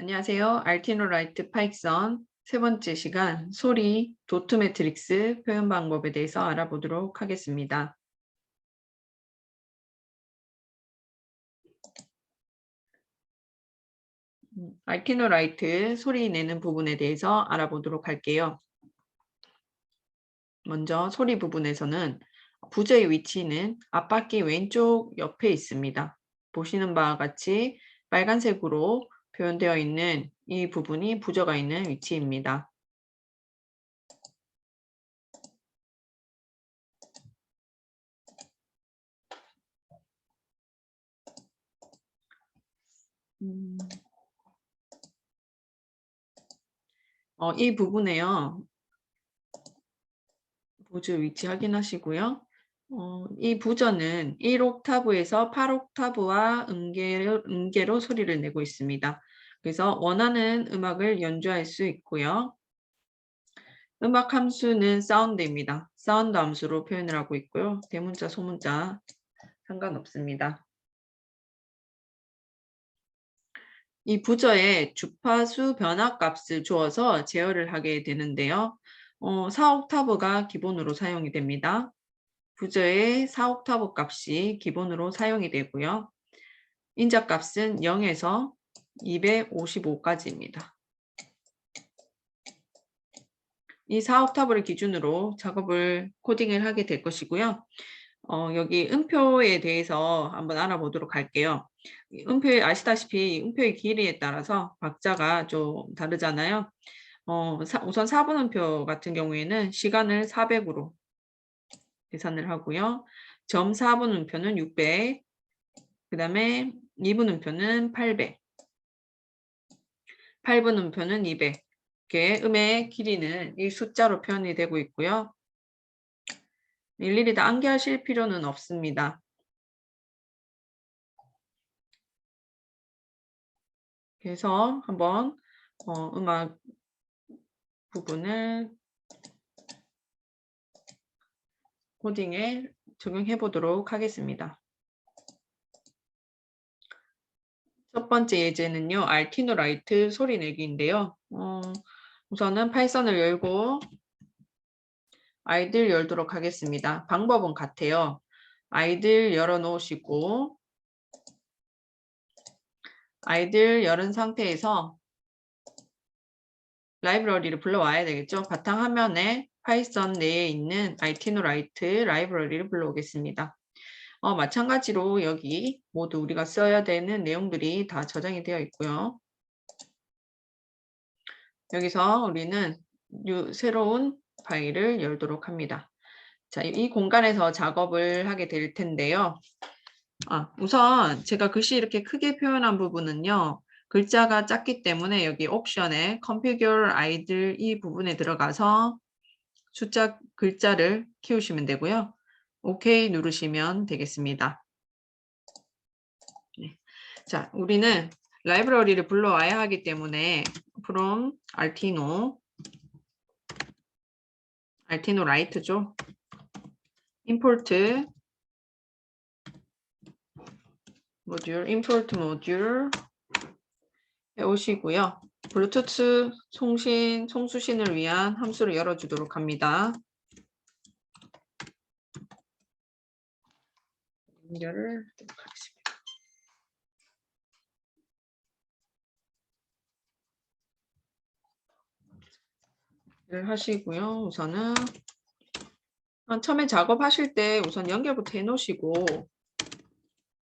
안녕하세요. 알티노라이트 파이썬 세 번째 시간 소리 도트 매트릭스 표현 방법에 대해서 알아보도록 하겠습니다. 알티노라이트 소리 내는 부분에 대해서 알아보도록 할게요. 먼저 소리 부분에서는 부저의 위치는 앞바퀴 왼쪽 옆에 있습니다. 보시는 바와 같이 빨간색으로 표현되어 있는 이 부분이 부저가 있는 위치입니다. 이 부분에요. 부저 위치 확인하시고요. 이 부저는 1옥타브에서 8옥타브와 음계로 소리를 내고 있습니다. 그래서 원하는 음악을 연주할 수 있고요. 음악 함수는 사운드입니다. 사운드 함수로 표현을 하고 있고요. 대문자, 소문자 상관없습니다. 이 부저에 주파수 변화 값을 주어서 제어를 하게 되는데요. 4옥타브가 기본으로 사용이 됩니다. 부저의 4옥타브 값이 기본으로 사용이 되고요. 인자값은 0에서 255까지입니다. 이 4옥타브를 기준으로 작업을 코딩을 하게 될 것이고요. 여기 음표에 대해서 한번 알아보도록 할게요. 음표에 아시다시피 음표의 길이에 따라서 박자가 좀 다르잖아요. 우선 4분 음표 같은 경우에는 시간을 400으로 계산을 하고요. 점 4분 음표는 600, 그 다음에 2분 음표는 800, 8분 음표는 200. 이렇게 음의 길이는 이 숫자로 표현이 되고 있고요. 일일이 다 암기하실 필요는 없습니다. 그래서 한번 음악 부분을 코딩에 적용해 보도록 하겠습니다. 첫 번째 예제는요. 알티노라이트 소리 내기인데요. 우선은 파이썬을 열고 아이들 열도록 하겠습니다. 방법은 같아요. 아이들 열어 놓으시고 아이들 열은 상태에서 라이브러리를 불러와야 되겠죠. 바탕화면에 파이썬 내에 있는 알티노라이트 라이브러리를 불러오겠습니다. 마찬가지로 여기 모두 우리가 써야 되는 내용들이 다 저장이 되어 있고요. 여기서 우리는 새로운 파일을 열도록 합니다. 자, 이 공간에서 작업을 하게 될 텐데요. 우선 제가 글씨 이렇게 크게 표현한 부분은요. 글자가 작기 때문에 여기 옵션에 Configure 아이들 이 부분에 들어가서 숫자 글자를 키우시면 되고요. OK 누르시면 되겠습니다. 네. 자, 우리는 라이브러리를 불러와야 하기 때문에 from 알티노 라이트죠. import 모듈 해오시고요. 블루투스 송수신을 위한 함수를 열어주도록 합니다. 연결을 하도록 하겠습니다. 하시고요. 우선은 처음에 작업하실 때 우선 연결부터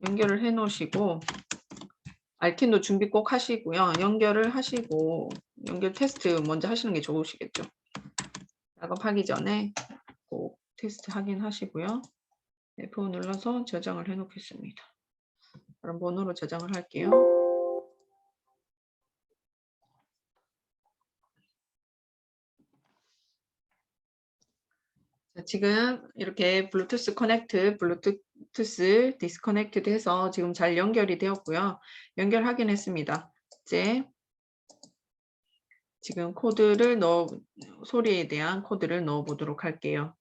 연결을 해 놓으시고 알티노 준비 꼭 하시고요. 연결을 하시고 연결 테스트 먼저 하시는 게 좋으시겠죠. 작업하기 전에 꼭 테스트 확인하시고요. F5 눌러서 저장을 해 놓겠습니다. 그럼 번호로 저장을 할게요. 자, 지금 이렇게 블루투스 커넥트, 블루투스 디스커넥트드 해서 지금 잘 연결이 되었고요. 연결 확인했습니다. 이제 지금 소리에 대한 코드를 넣어 보도록 할게요.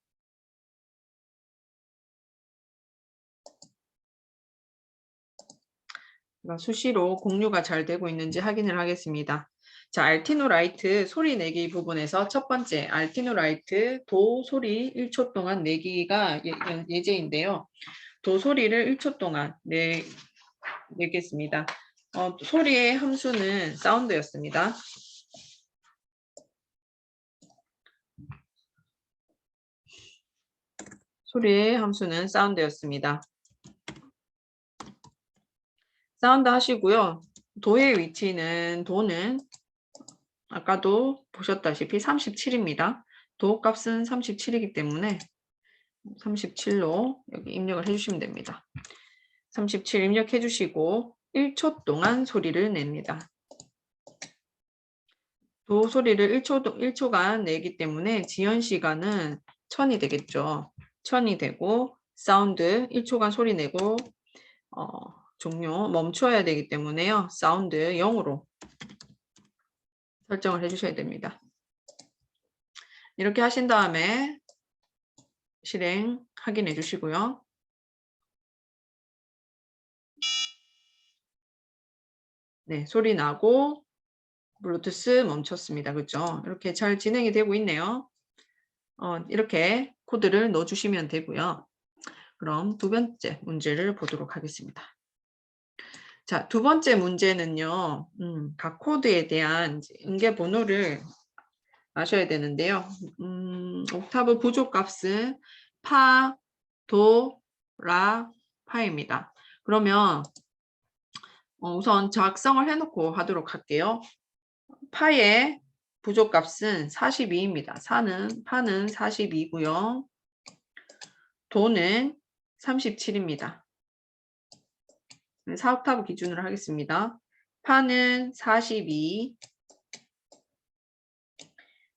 수시로 공유가 잘 되고 있는지 확인을 하겠습니다. 자, 알티노라이트 소리 내기 부분에서 첫 번째 알티노라이트 도 소리 1초 동안 내기가 예제인데요. 도 소리를 1초 동안 내겠습니다. 소리의 함수는 사운드였습니다. 소리의 함수는 사운드였습니다. 사운드 하시고요. 도의 위치는 도는 아까도 보셨다시피 37입니다. 도 값은 37이기 때문에 37로 여기 입력을 해주시면 됩니다. 37 입력해 주시고 1초 동안 소리를 냅니다. 도 소리를 1초간 내기 때문에 지연 시간은 1000이 되겠죠. 1000이 되고 사운드 1초간 소리 내고 종료 멈춰야 되기 때문에요. 사운드 0으로 설정을 해주셔야 됩니다. 이렇게 하신 다음에 실행 확인해 주시고요. 네, 소리 나고 블루투스 멈췄습니다. 그렇죠? 이렇게 잘 진행이 되고 있네요. 이렇게 코드를 넣어주시면 되고요. 그럼 두 번째 문제를 보도록 하겠습니다. 자, 두 번째 문제는요. 각 코드에 대한 응계 번호를 아셔야 되는데요. 옥타브 부족 값은 파, 도, 라, 파입니다. 그러면 우선 작성을 해놓고 하도록 할게요. 파의 부족 값은 42입니다. 파는 42고요. 도는 37입니다. 4옥타브 기준으로 하겠습니다. 파는 42,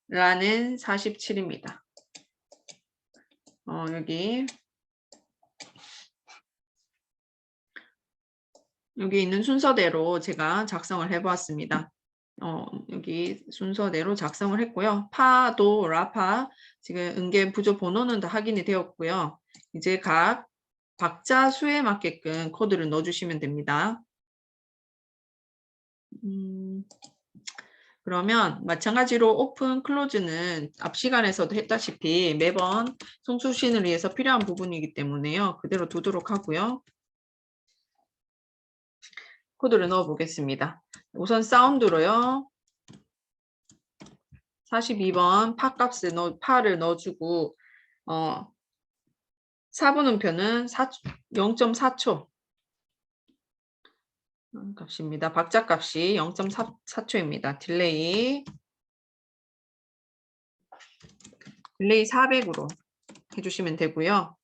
라는 47입니다. 여기 있는 순서대로 제가 작성을 해보았습니다. 여기 순서대로 작성을 했고요. 파, 도, 라파 지금 응계 부조 번호는 다 확인이 되었고요. 이제 각 박자 수에 맞게끔 코드를 넣어주시면 됩니다. 그러면 마찬가지로 오픈, 클로즈는 앞 시간에서도 했다시피 매번 송수신을 위해서 필요한 부분이기 때문에요. 그대로 두도록 하고요. 코드를 넣어 보겠습니다. 우선 사운드로요. 42번 파를 넣어주고 4분음표는 0.4초 값입니다. 박자 값이 0.4초입니다. 딜레이 400으로 해주시면 되고요.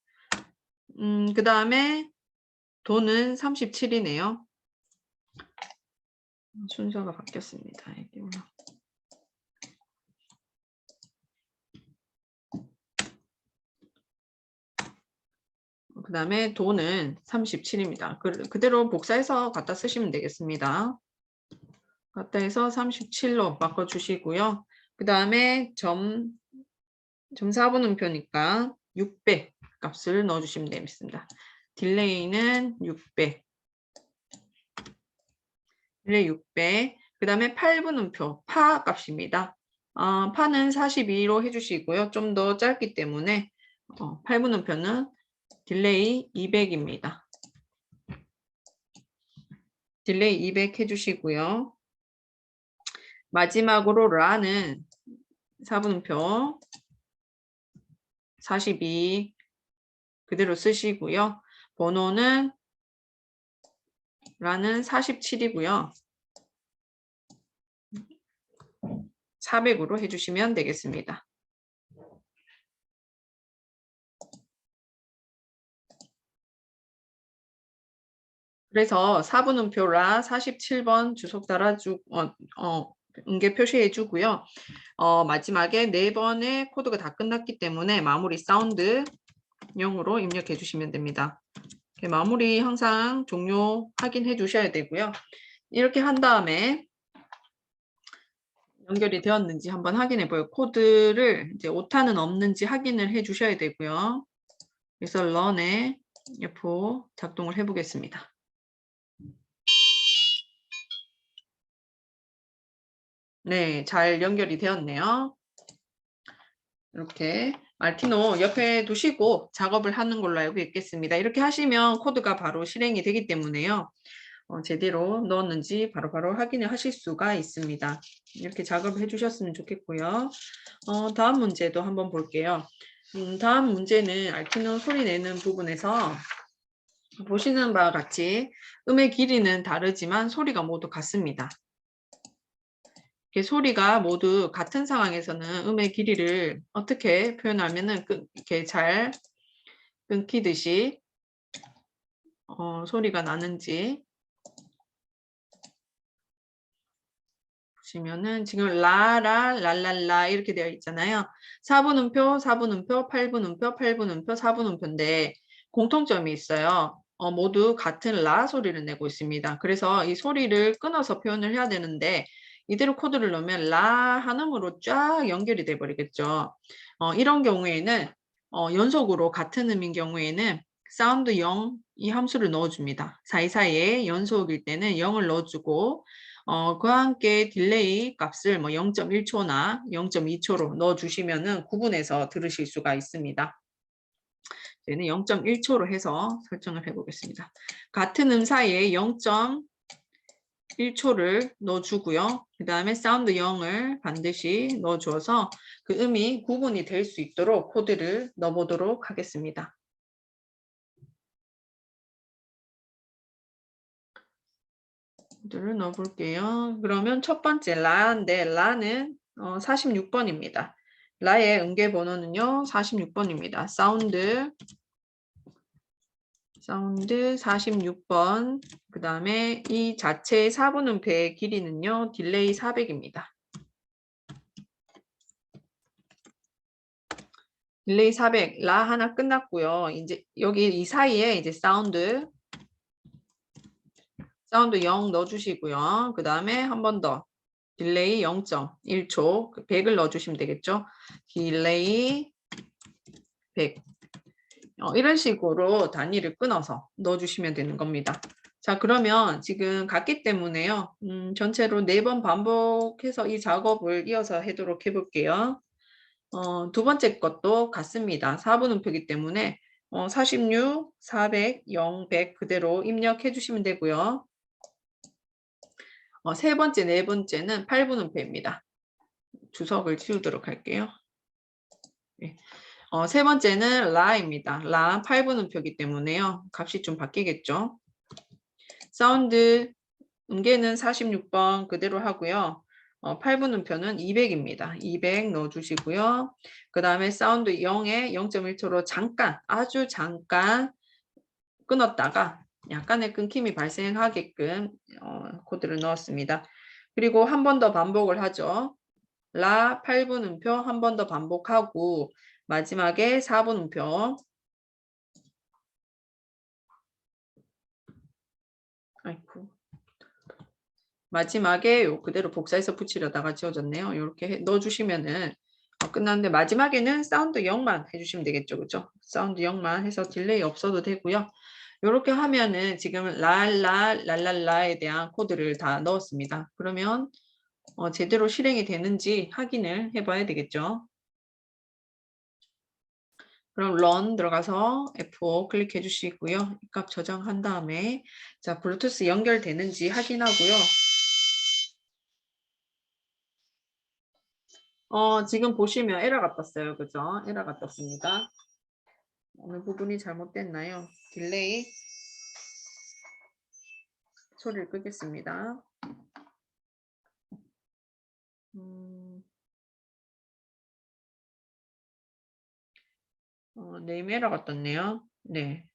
그 다음에 도는 37이네요. 순서가 바뀌었습니다. 그 다음에 도는 37입니다. 그대로 복사해서 갖다 쓰시면 되겠습니다. 갖다 해서 37로 바꿔주시고요. 그 다음에 점 4분음표니까 600 값을 넣어주시면 되겠습니다. 딜레이는 600. 딜레이 600. 그 다음에 8분음표 파 값입니다. 파는 42로 해주시고요. 좀 더 짧기 때문에 8분음표는 딜레이 200입니다. 딜레이 200 해주시고요. 마지막으로 라는 4분음표 42 그대로 쓰시고요. 번호는 라는 47이고요. 400으로 해주시면 되겠습니다. 그래서 4분음표 라 47번 주석 달아주고 응계 표시해 주고요. 마지막에 4번의 코드가 다 끝났기 때문에 마무리 사운드 0으로 입력해 주시면 됩니다. 마무리 항상 종료 확인해 주셔야 되고요. 이렇게 한 다음에 연결이 되었는지 한번 확인해 보요. 코드를 이제 오타는 없는지 확인을 해 주셔야 되고요. 그래서 런에 F 작동을 해 보겠습니다. 네, 잘 연결이 되었네요. 이렇게 알티노 옆에 두시고 작업을 하는 걸로 알고 있겠습니다. 이렇게 하시면 코드가 바로 실행이 되기 때문에요. 제대로 넣었는지 바로바로 확인을 하실 수가 있습니다. 이렇게 작업을 해주셨으면 좋겠고요. 다음 문제도 한번 볼게요. 다음 문제는 알티노 소리 내는 부분에서 보시는 바와 같이 음의 길이는 다르지만 소리가 모두 같습니다. 이렇게 소리가 모두 같은 상황에서는 음의 길이를 어떻게 표현하면은 이렇게 잘 끊기듯이 소리가 나는지 보시면은 지금 라라 랄랄라 이렇게 되어 있잖아요. 4분음표, 4분음표, 8분음표, 8분음표, 4분음표인데 공통점이 있어요. 모두 같은 라 소리를 내고 있습니다. 그래서 이 소리를 끊어서 표현을 해야 되는데 이대로 코드를 넣으면 라 한음으로 쫙 연결이 돼 버리겠죠. 이런 경우에는 연속으로 같은 음인 경우에는 사운드 0 이 함수를 넣어줍니다. 사이사이에 연속일 때는 0을 넣어주고 그와 함께 딜레이 값을 뭐 0.1초나 0.2초로 넣어주시면은 구분해서 들으실 수가 있습니다. 저희는 0.1초로 해서 설정을 해보겠습니다. 같은 음 사이에 0.1초를 넣어주고요. 그 다음에 사운드 0을 반드시 넣어주어서 그 음이 구분이 될 수 있도록 코드를 넣어보도록 하겠습니다. 코드를 넣어볼게요. 그러면 첫 번째 라인데 라는 46번입니다. 라의 음계 번호는요 46번입니다. 사운드 46번. 그 다음에 이 자체의 4분음표의 길이는요 딜레이 400입니다. 딜레이 400, 라 하나 끝났고요. 이제 여기 이 사이에 이제 사운드 0 넣어주시고요. 그 다음에 한 번 더 딜레이 0.1초 100을 넣어주시면 되겠죠. 딜레이 100 이런 식으로 단위를 끊어서 넣어주시면 되는 겁니다. 자, 그러면 지금 같기 때문에요. 전체로 4번 반복해서 이 작업을 이어서 하도록 해볼게요. 두 번째 것도 같습니다. 4분음표이기 때문에 46, 400, 0, 100 그대로 입력해 주시면 되고요. 세 번째, 네 번째는 8분음표입니다. 주석을 지우도록 할게요. 네. 세 번째는 라입니다. 라 8분음표이기 때문에요. 값이 좀 바뀌겠죠. 사운드 음계는 46번 그대로 하고요. 8분음표는 200입니다. 200 넣어주시고요. 그 다음에 사운드 0에 0.1초로 잠깐 아주 잠깐 끊었다가 약간의 끊김이 발생하게끔 코드를 넣었습니다. 그리고 한 번 더 반복을 하죠. 라 8분음표 한 번 더 반복하고 마지막에 4분음표 아이고 마지막에 요 그대로 복사해서 붙이려다가 지워졌네요. 이렇게 넣어주시면은 끝났는데 마지막에는 사운드 0만 해주시면 되겠죠. 그죠? 사운드 0만 해서 딜레이 없어도 되고요. 이렇게 하면은 지금 랄랄라에 대한 코드를 다 넣었습니다. 그러면 제대로 실행이 되는지 확인을 해봐야 되겠죠. 그럼 run 들어가서 F5 클릭해 주시고요. 값 저장한 다음에 자 블루투스 연결되는지 확인하고요. 지금 보시면 에러가 떴어요. 그죠? 에러가 떴습니다. 어느 부분이 잘못됐나요? 딜레이 소리를 끄겠습니다. 네임 에러가 떴네요. 네.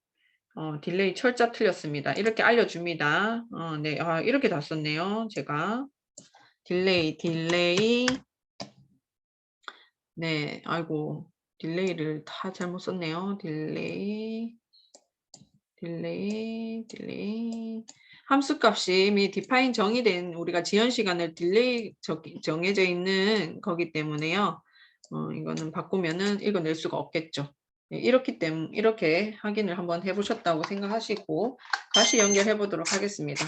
딜레이 철자 틀렸습니다. 이렇게 알려줍니다. 네. 이렇게 다 썼네요. 제가. 딜레이. 네. 아이고. 딜레이를 다 잘못 썼네요. 딜레이. 함수 값이 이미 define 정의된 우리가 지연 시간을 딜레이 정해져 있는 거기 때문에요. 이거는 바꾸면은 읽어낼 수가 없겠죠. 네, 이렇기 때문에 이렇게 확인을 한번 해보셨다고 생각하시고 다시 연결해 보도록 하겠습니다.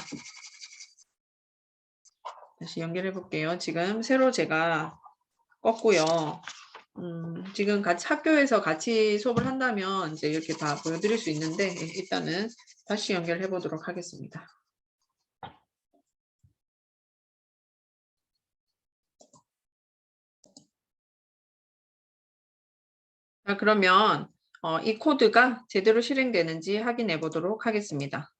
다시 연결해 볼게요. 지금 새로 제가 껐고요. 지금 같이 학교에서 같이 수업을 한다면 이제 이렇게 다 보여드릴 수 있는데 일단은 다시 연결해 보도록 하겠습니다. 자, 그러면 이 코드가 제대로 실행되는지 확인해 보도록 하겠습니다.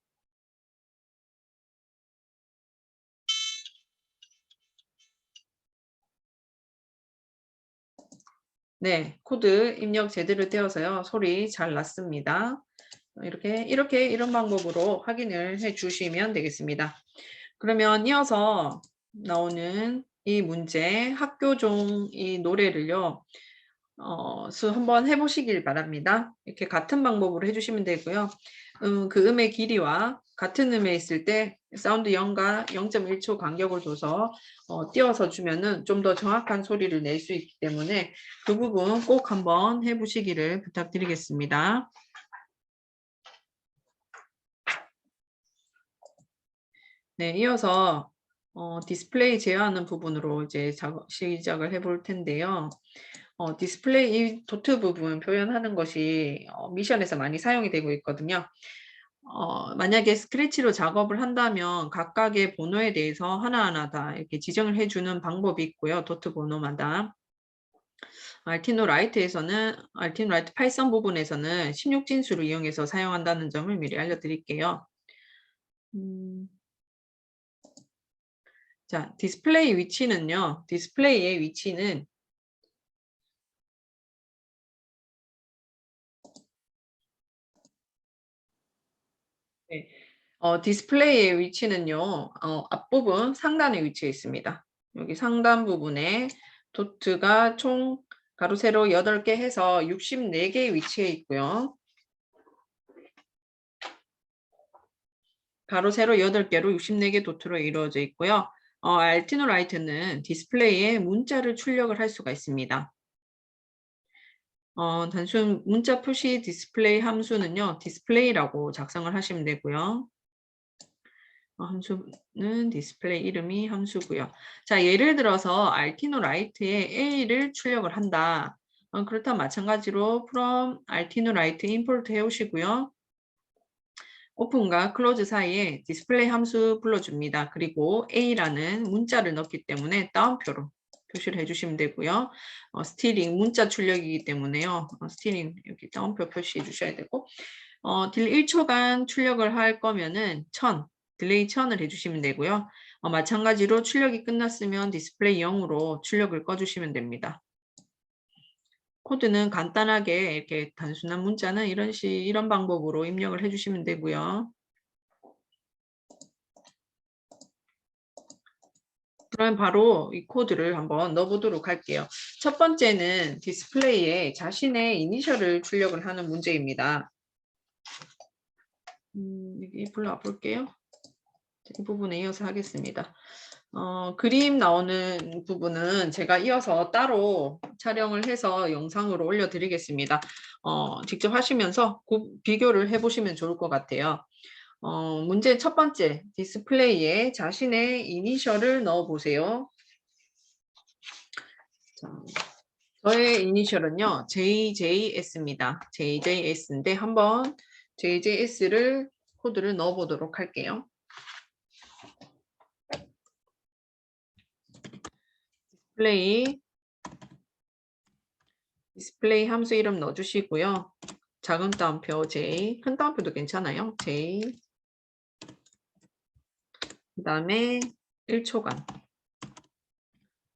네, 코드 입력 제대로 되어서요. 소리 잘 났습니다. 이렇게 이런 방법으로 확인을 해 주시면 되겠습니다. 그러면 이어서 나오는 이 문제 학교종 이 노래를요. 한번 해보시길 바랍니다. 이렇게 같은 방법으로 해주시면 되고요. 그 음의 길이와 같은 음에 있을 때 사운드 0과 0.1초 간격을 둬서 띄워서 주면은 좀 더 정확한 소리를 낼 수 있기 때문에 그 부분 꼭 한번 해보시기를 부탁드리겠습니다. 네, 이어서 디스플레이 제어하는 부분으로 이제 시작을 해볼 텐데요. 디스플레이 이 도트 부분 표현하는 것이 미션에서 많이 사용이 되고 있거든요. 만약에 스크래치로 작업을 한다면 각각의 번호에 대해서 하나하나 다 이렇게 지정을 해주는 방법이 있고요. 도트 번호마다. 알티노 라이트 파이썬 부분에서는 16진수를 이용해서 사용한다는 점을 미리 알려드릴게요. 자, 디스플레이 위치는요. 디스플레이의 위치는 네. 디스플레이의 위치는요. 앞부분 상단에 위치해 있습니다. 여기 상단 부분에 도트가 총 가로 세로 8개 해서 64개 위치해 있고요. 가로 세로 8개로 64개 도트로 이루어져 있고요. 알티노 라이트는 디스플레이에 문자를 출력을 할 수가 있습니다. 단순 문자 표시 디스플레이 함수는요. 디스플레이라고 작성을 하시면 되고요. 함수는 디스플레이 이름이 함수고요. 자, 예를 들어서 알티노 라이트에 A를 출력을 한다. 그렇다면 마찬가지로 from 알티노 라이트 임포트 해오시고요. 오픈과 클로즈 사이에 디스플레이 함수 불러줍니다. 그리고 A라는 문자를 넣기 때문에 따옴표로 표시를 해주시면 되고요. 스티링 문자 출력이기 때문에요. 스티링 이렇게 따옴표 표시해 주셔야 되고 딜 1초간 출력을 할 거면은 1000 딜레이 1000을 해주시면 되고요. 마찬가지로 출력이 끝났으면 디스플레이 0으로 출력을 꺼주시면 됩니다. 코드는 간단하게 이렇게 단순한 문자는 이런 방법으로 입력을 해주시면 되고요. 그럼 바로 이 코드를 한번 넣어보도록 할게요. 첫 번째는 디스플레이에 자신의 이니셜을 출력을 하는 문제입니다. 여기 불러와 볼게요. 이 부분에 이어서 하겠습니다. 그림 나오는 부분은 제가 이어서 따로 촬영을 해서 영상으로 올려드리겠습니다. 직접 하시면서 비교를 해보시면 좋을 것 같아요. 문제 첫 번째, 디스플레이에 자신의 이니셜을 넣어보세요. 자, 저의 이니셜은요, JJS입니다. JJS인데 한번 JJS를 코드를 넣어보도록 할게요. 디스플레이 함수 이름 넣어주시고요. 작은 따옴표 J, 큰 따옴표도 괜찮아요. J, 그 다음에 1초간.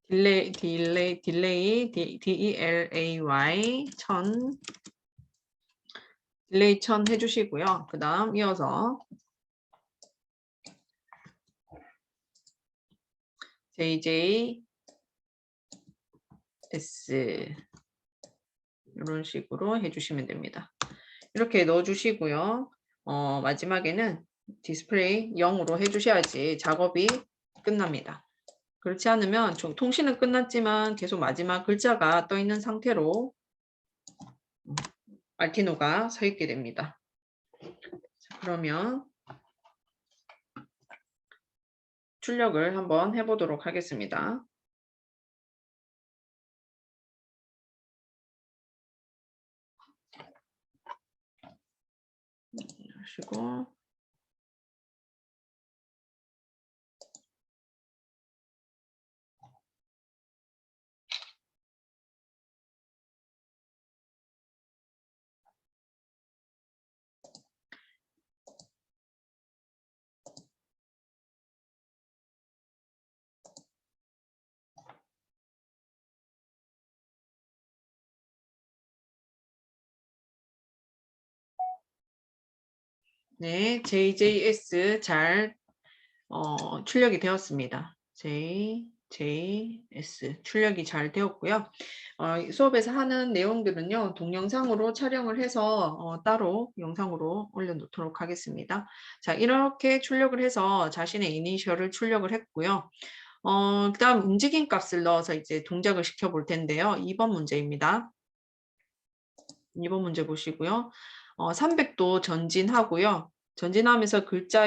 딜레이, DELAY 1000, 딜레이 1000 해주시고요. 그 다음 이어서 JJS 이런 식으로 해주시면 됩니다. 이렇게 넣어주시고요. 마지막에는 디스플레이 0으로 해주셔야지 작업이 끝납니다. 그렇지 않으면 통신은 끝났지만 계속 마지막 글자가 떠 있는 상태로 알티노가 서 있게 됩니다. 자, 그러면 출력을 한번 해보도록 하겠습니다. 하시고 네, JJS 잘 출력이 되었습니다. JJS 출력이 잘 되었고요. 수업에서 하는 내용들은요, 동영상으로 촬영을 해서 따로 영상으로 올려놓도록 하겠습니다. 자, 이렇게 출력을 해서 자신의 이니셜을 출력을 했고요. 그 다음 움직임 값을 넣어서 이제 동작을 시켜볼 텐데요. 2번 문제입니다. 2번 문제 보시고요. 300도 전진하고요. 전진하면서 글자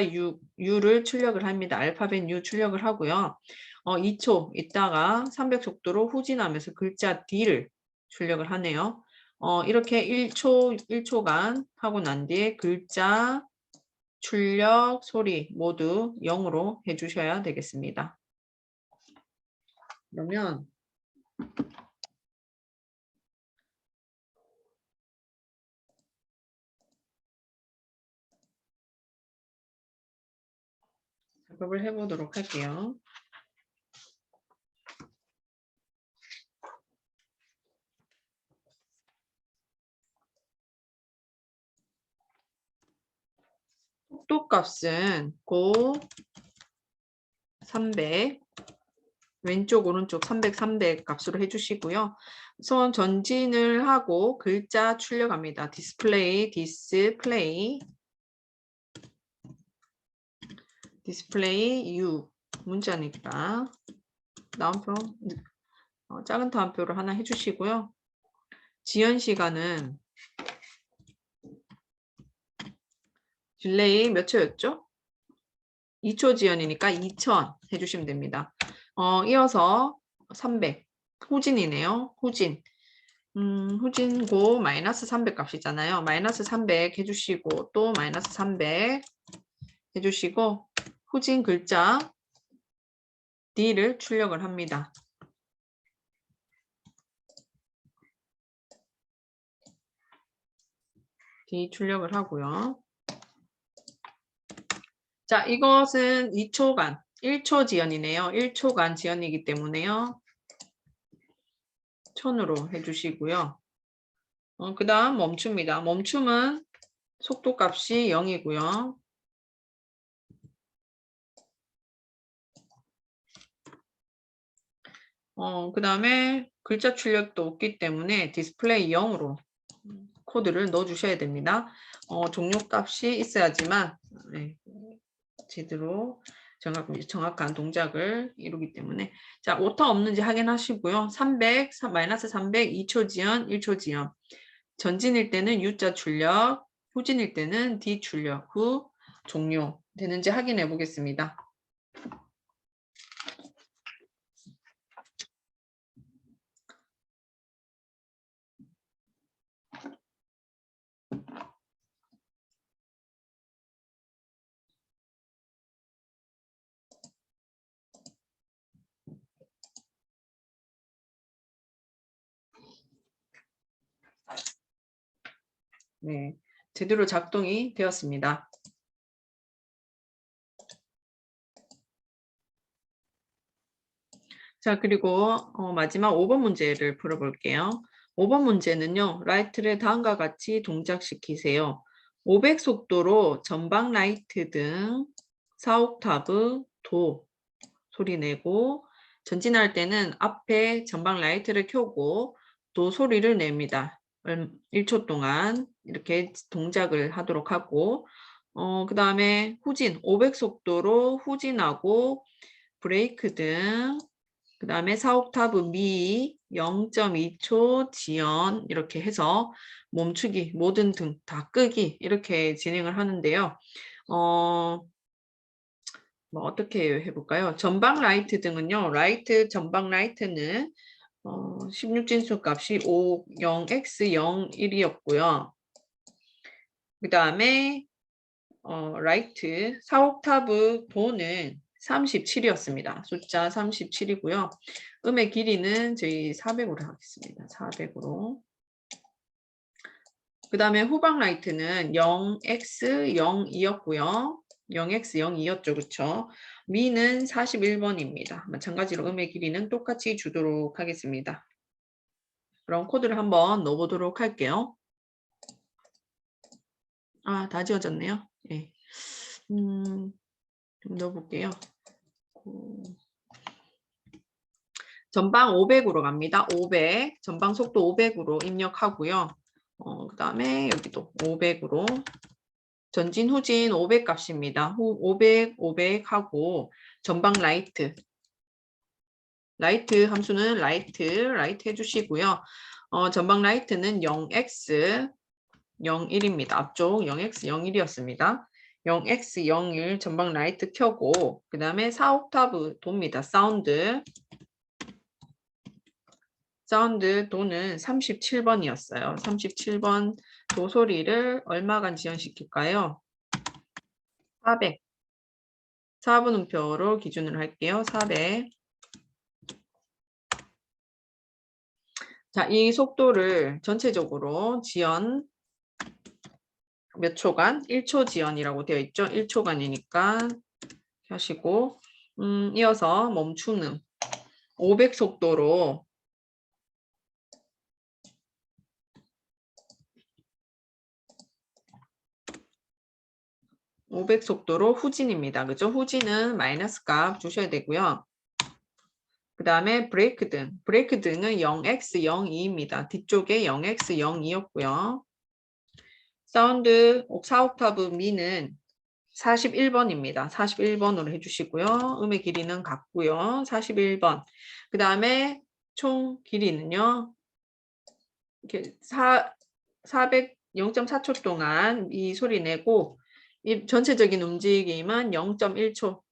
U를 출력을 합니다. 알파벳 U 출력을 하고요. 2초 있다가 300 속도로 후진하면서 글자 D를 출력을 하네요. 이렇게 1초간 하고 난 뒤에 글자, 출력, 소리 모두 0으로 해주셔야 되겠습니다. 그러면 작업을 해보도록 할게요. 속도값은 고 300, 왼쪽 오른쪽 300, 300 값으로 해주시고요. 우선 전진을 하고 글자 출력합니다. 디스플레이 U 문자니까 다음표 작은 다음표를 하나 해주시고요. 지연 시간은 딜레이 몇 초였죠? 2초 지연이니까 2000 해주시면 됩니다. 이어서 300 후진이네요. 후진 후진고 마이너스 300 값이잖아요. 마이너스 300 해주시고 또 마이너스 300 해주시고 후진 글자 D를 출력을 합니다. D 출력을 하고요. 자, 이것은 2초간 1초 지연이네요. 1초간 지연이기 때문에요. 1000으로 해주시고요. 그 다음 멈춥니다. 멈춤은 속도값이 0이고요. 그 다음에 글자 출력도 없기 때문에 디스플레이 0으로 코드를 넣어 주셔야 됩니다. 종료값이 있어야지만 네, 제대로 정확한 동작을 이루기 때문에 자, 오타 없는지 확인하시고요. 300, 마이너스 300, 2초 지연, 1초 지연. 전진일 때는 U자 출력, 후진일 때는 D 출력 후 종료 되는지 확인해 보겠습니다. 네, 제대로 작동이 되었습니다. 자, 그리고 마지막 5번 문제를 풀어볼게요. 5번 문제는요. 라이트를 다음과 같이 동작시키세요. 500 속도로 전방 라이트 등 4옥타브 도 소리 내고 전진할 때는 앞에 전방 라이트를 켜고 도 소리를 냅니다. 1초 동안 이렇게 동작을 하도록 하고 그 다음에 후진 500 속도로 후진하고 브레이크 등 그 다음에 4옥타브 미 0.2초 지연 이렇게 해서 멈추기 모든 등 다 끄기 이렇게 진행을 하는데요. 뭐 어떻게 해볼까요? 전방 라이트 등은요. 전방 라이트는 16진수 값이 5, 0x, 0, 1이었고요. 그 다음에 라이트 4옥타브 도는 37이었습니다. 숫자 37이고요. 음의 길이는 저희 400으로 하겠습니다. 400으로. 그 다음에 후방 라이트는 0x, 0이었고요. 0x, 0이었죠. 그쵸? 미는 41번입니다. 마찬가지로 음의 길이는 똑같이 주도록 하겠습니다. 그럼 코드를 한번 넣어보도록 할게요. 아, 다 지워졌네요. 네. 좀 넣어볼게요. 전방 500으로 갑니다. 500. 전방 속도 500으로 입력하고요. 그 다음에 여기도 500으로. 전진, 후진 500 값입니다. 500, 500 하고 전방 라이트. 라이트 함수는 라이트 해주시고요. 전방 라이트는 0x, 01입니다. 앞쪽 0x, 01이었습니다. 0x, 01 전방 라이트 켜고 그 다음에 4옥타브 돕니다. 사운드 도는 37번이었어요. 37번 도 소리를 얼마간 지연시킬까요? 400. 4분 음표로 기준으로 할게요. 400. 자, 이 속도를 전체적으로 지연 몇 초간? 1초 지연이라고 되어 있죠. 1초간이니까 하시고 이어서 멈춤음 500 속도로 500 속도로 후진입니다. 그죠? 후진은 마이너스 값 주셔야 되고요. 그 다음에 브레이크 등. 브레이크 등은 0x, 02입니다. 뒤쪽에 0x, 02였고요. 사운드 4옥타브 미는 41번입니다. 41번으로 해주시고요. 음의 길이는 같고요. 41번. 그 다음에 총 길이는요. 이렇게 0.4초 동안 이 소리 내고 이 전체적인 움직임은 0.1초.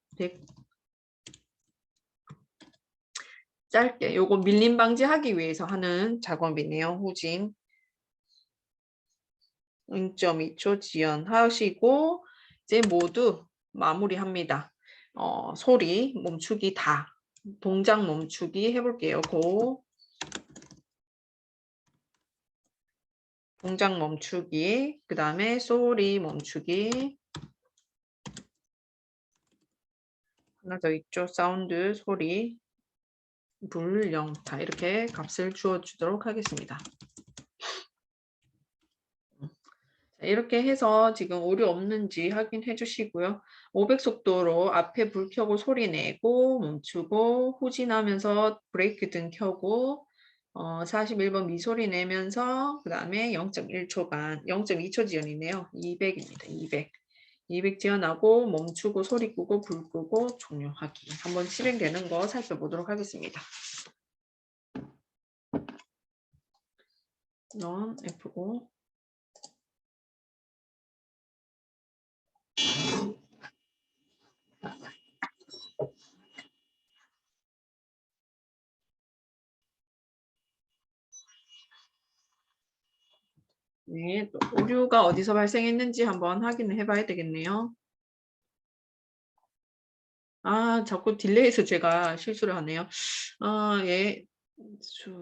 짧게 요거 밀림 방지하기 위해서 하는 작업이네요. 후진 0.2초 지연하시고 이제 모두 마무리합니다. 소리 멈추기 다 동작 멈추기 해볼게요. 동작 멈추기 그 다음에 소리 멈추기 하나 더 있죠. 사운드 소리 불 0 다 이렇게 값을 주어주도록 하겠습니다. 이렇게 해서 지금 오류 없는지 확인해 주시고요. 500 속도로 앞에 불 켜고 소리 내고 멈추고 후진하면서 브레이크 등 켜고 41번 미소리 내면서 그 다음에 0.1초간 0.2초 지연이네요. 200입니다. 200 지연하고 멈추고 소리 끄고 불 끄고 종료하기. 한번 실행되는 거 살펴보도록 하겠습니다. 넌 F5 네, 또 오류가 어디서 발생했는지 한번 확인을 해봐야 되겠네요. 아, 자꾸 딜레이에서 제가 실수를 하네요. 예,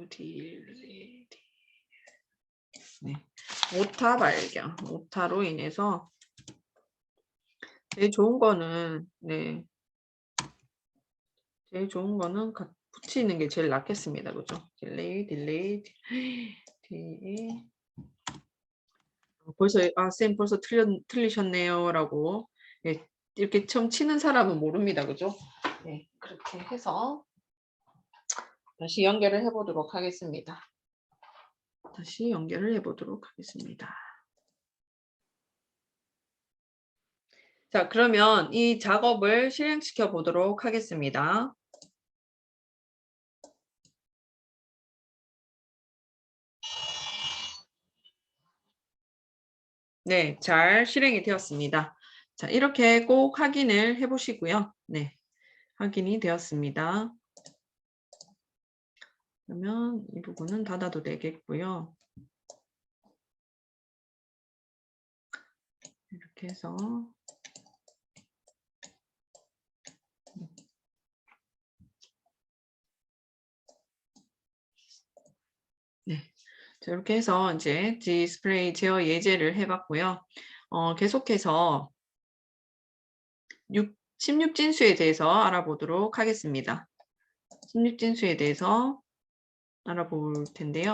딜레이. 네, 오타 발견. 오타로 인해서 제일 좋은 거는 제일 좋은 거는 붙이는 게 제일 낫겠습니다. 그죠? 딜레이. 벌써 쌤 벌써 틀리셨네요라고 이렇게 처음 치는 사람은 모릅니다. 그죠? 네, 그렇게 해서 다시 연결을 해보도록 하겠습니다. 자, 그러면 이 작업을 실행시켜 보도록 하겠습니다. 네, 잘 실행이 되었습니다. 자, 이렇게 꼭 확인을 해 보시고요. 네. 확인이 되었습니다. 그러면 이 부분은 닫아도 되겠고요. 이렇게 해서 네. 자, 이렇게 해서 이제 디스플레이 제어 예제를 해 봤고요. 계속해서 16진수에 대해서 알아보도록 하겠습니다. 16진수에 대해서 알아볼 텐데요.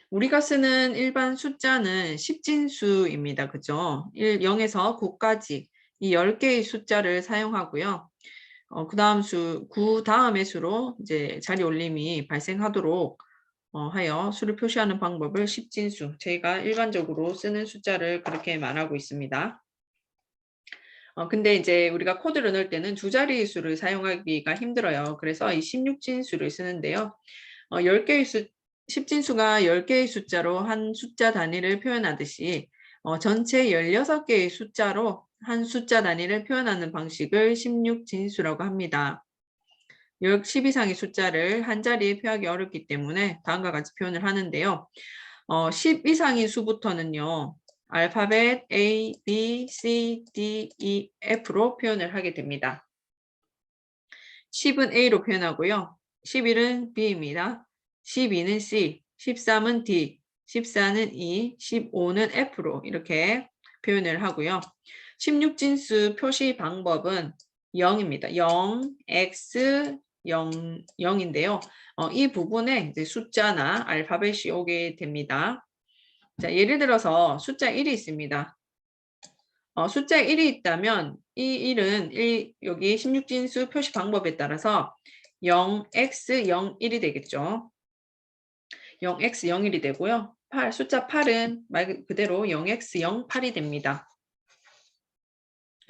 우리가 쓰는 일반 숫자는 10진수입니다. 그죠? 0에서 9까지 이 10개의 숫자를 사용하고요. 그 다음의 수로 이제 자리 올림이 발생하도록 하여 수를 표시하는 방법을 10진수, 저희가 일반적으로 쓰는 숫자를 그렇게 말하고 있습니다. 근데 이제 우리가 코드를 넣을 때는 두 자리 수를 사용하기가 힘들어요. 그래서 이 16진수를 쓰는데요. 10진수가 10개의 숫자로 한 숫자 단위를 표현하듯이 전체 16개의 숫자로 한 숫자 단위를 표현하는 방식을 16진수라고 합니다. 10 이상의 숫자를 한 자리에 표하기 어렵기 때문에 다음과 같이 표현을 하는데요. 10 이상의 수부터는요. 알파벳 A, B, C, D, E, F로 표현을 하게 됩니다. 10은 A로 표현하고요. 11은 B입니다. 12는 C, 13은 D, 14는 E, 15는 F로 이렇게 표현을 하고요. 16진수 표시 방법은 0입니다. 0, X, 0, 0인데요. 이 부분에 이제 숫자나 알파벳이 오게 됩니다. 자, 예를 들어서 숫자 1이 있습니다. 숫자 1이 있다면 이 1은 여기 16진수 표시 방법에 따라서 0x 01이 되겠죠. 0x 01이 되고요. 숫자 8은 말 그대로 0x 08이 됩니다.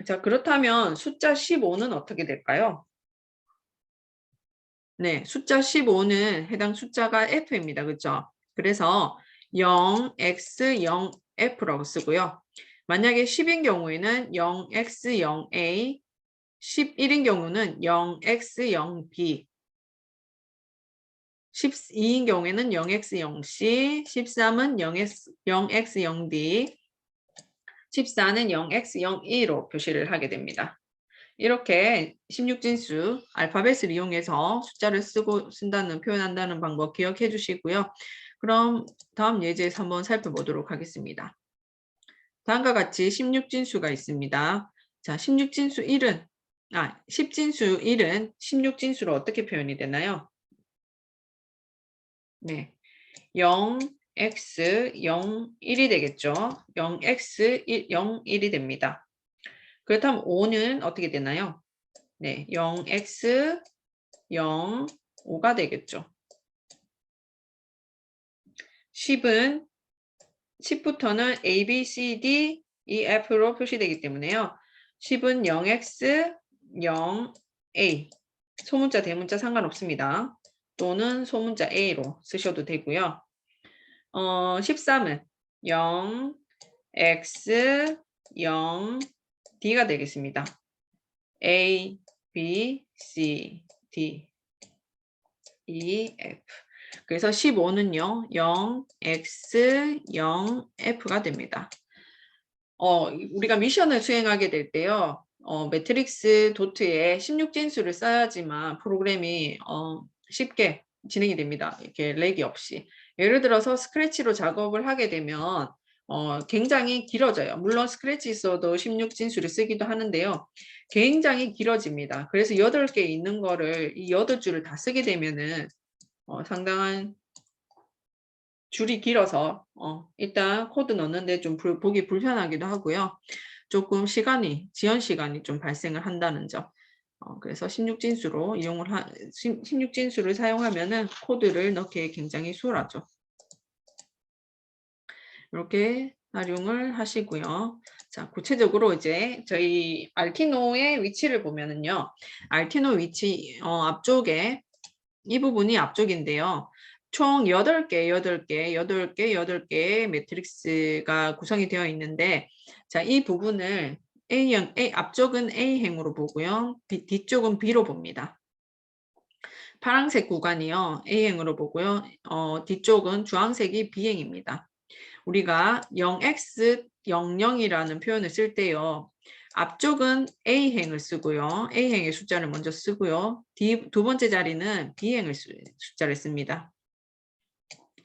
자, 그렇다면 숫자 15는 어떻게 될까요? 네, 숫자 15는 해당 숫자가 F입니다. 그렇죠? 그래서 0x0F라고 쓰고요. 만약에 10인 경우에는 0x0A, 11인 경우는 0x0B, 12인 경우에는 0x0C, 13은 0x0D, 14는 0x02로 표시를 하게 됩니다. 이렇게 16진수 알파벳을 이용해서 숫자를 쓴다는 표현한다는 방법 기억해 주시고요. 그럼 다음 예제에서 한번 살펴보도록 하겠습니다. 다음과 같이 16진수가 있습니다. 자, 16진수 1은 10진수 1은 16진수로 어떻게 표현이 되나요? 네. 0x01이 되겠죠. 0x01이 됩니다. 그렇다면 5는 어떻게 되나요? 네, 0x05가 되겠죠. 10부터는 A, B, C, D, E, F로 표시되기 때문에요. 10은 0x0A, 소문자, 대문자 상관없습니다. 또는 소문자 A로 쓰셔도 되고요. 13은 0x0D가 되겠습니다. A, B, C, D, E, F. 그래서 15는요. 0, X, 0, F가 됩니다. 우리가 미션을 수행하게 될 때요. 매트릭스 도트에 16진수를 써야지만 프로그램이 쉽게 진행이 됩니다. 이렇게 렉이 없이. 예를 들어서 스크래치로 작업을 하게 되면 굉장히 길어져요. 물론 스크래치 있어도 16진수를 쓰기도 하는데요. 굉장히 길어집니다. 그래서 8개 있는 거를 이 8줄을 다 쓰게 되면은 상당한 줄이 길어서 일단 코드 넣는데 좀 보기 불편하기도 하고요. 조금 지연 시간이 좀 발생을 한다는 점. 그래서 16진수를 사용하면은 코드를 넣기 굉장히 수월하죠. 이렇게 활용을 하시고요. 자, 구체적으로 이제 저희 알티노의 위치를 보면은요. 알티노 위치 앞쪽에 이 부분이 앞쪽인데요. 총 8개의 매트릭스가 구성이 되어 있는데, 자, 이 부분을 A형, 앞쪽은 A행으로 보고요. 뒤쪽은 B로 봅니다. 파란색 구간이요. A행으로 보고요. 뒤쪽은 주황색이 B행입니다. 우리가 0x00이라는 표현을 쓸 때요. 앞쪽은 A행을 쓰고요. A행의 숫자를 먼저 쓰고요. 두 번째 자리는 B행을 숫자를 씁니다.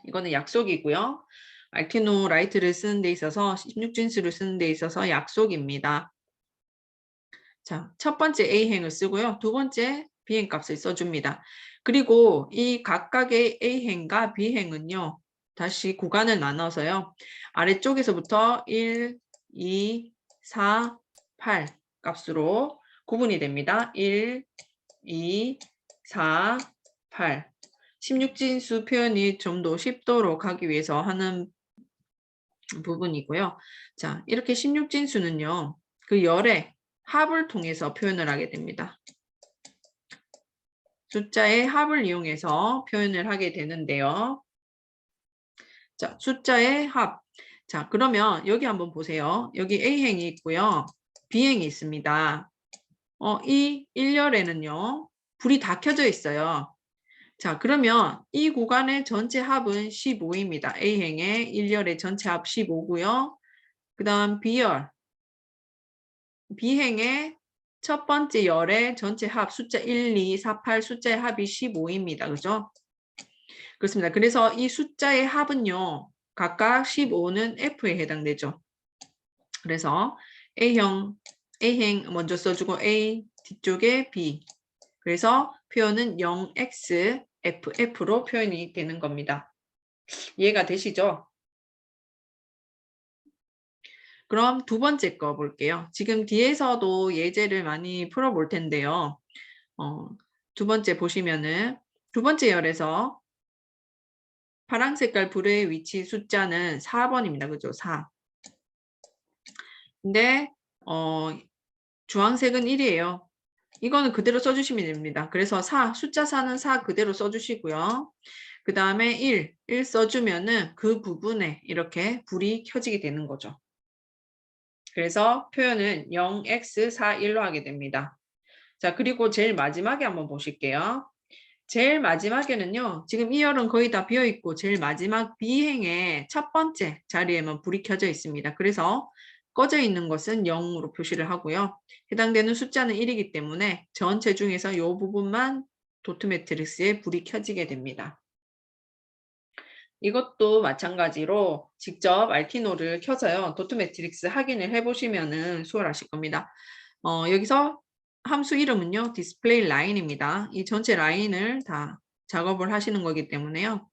이거는 약속이고요. 알티노 라이트를 쓰는 데 있어서 16진수를 쓰는 데 있어서 약속입니다. 자, 첫 번째 A행을 쓰고요. 두 번째 B행 값을 써줍니다. 그리고 이 각각의 A행과 B행은요. 다시 구간을 나눠서요. 아래쪽에서부터 1, 2, 4, 8 값으로 구분이 됩니다. 1, 2, 4, 8. 16진수 표현이 좀 더 쉽도록 하기 위해서 하는 부분이고요. 자, 이렇게 16진수는요. 그 열의 합을 통해서 표현을 하게 됩니다. 숫자의 합을 이용해서 표현을 하게 되는데요. 자, 숫자의 합. 자, 그러면 여기 한번 보세요. 여기 A행이 있고요. B행이 있습니다. 이 1열에는요. 불이 다 켜져 있어요. 자, 그러면 이 구간의 전체 합은 15입니다. A행의 1열의 전체 합 15고요. 그 다음 B열. B행의 첫 번째 열의 전체 합 숫자 1, 2, 4, 8 숫자의 합이 15입니다. 그죠? 그렇습니다. 그래서 이 숫자의 합은요. 각각 15는 F에 해당되죠. 그래서 A형, A행 먼저 써주고 A 뒤쪽에 B. 그래서 표현은 0x FF로 표현이 되는 겁니다. 이해가 되시죠? 그럼 두 번째 거 볼게요. 지금 뒤에서도 예제를 많이 풀어볼 텐데요. 두 번째 보시면은 두 번째 열에서 파란 색깔 불의 위치 숫자는 4번입니다. 그죠? 4. 근데 주황색은 1이에요. 이거는 그대로 써주시면 됩니다. 그래서 4, 숫자 4는 4 그대로 써주시고요. 그 다음에 1 써주면은 그 부분에 이렇게 불이 켜지게 되는 거죠. 그래서 표현은 0x41로 하게 됩니다. 자, 그리고 제일 마지막에 한번 보실게요. 제일 마지막에는요. 지금 이 열은 거의 다 비어있고 제일 마지막 B행의 첫 번째 자리에만 불이 켜져 있습니다. 그래서 꺼져 있는 것은 0으로 표시를 하고요. 해당되는 숫자는 1이기 때문에 전체 중에서 이 부분만 도트 매트릭스에 불이 켜지게 됩니다. 이것도 마찬가지로 직접 알티노를 켜서요. 도트 매트릭스 확인을 해보시면 수월하실 겁니다. 여기서 함수 이름은요. 디스플레이 라인입니다. 이 전체 라인을 다 작업을 하시는 거기 때문에요.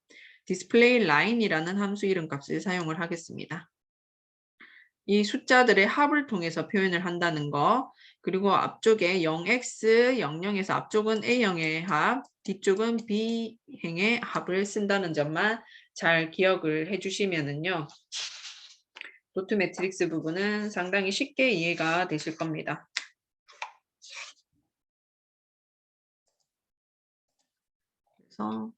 디스플레이 라인이라는 함수 이름 값을 사용을 하겠습니다. 이 숫자들의 합을 통해서 표현을 한다는 거, 그리고 앞쪽에 0x 00에서 앞쪽은 A형의 합, 뒤쪽은 B행의 합을 쓴다는 점만 잘 기억을 해주시면은요. 도트 매트릭스 부분은 상당히 쉽게 이해가 되실 겁니다. 그래서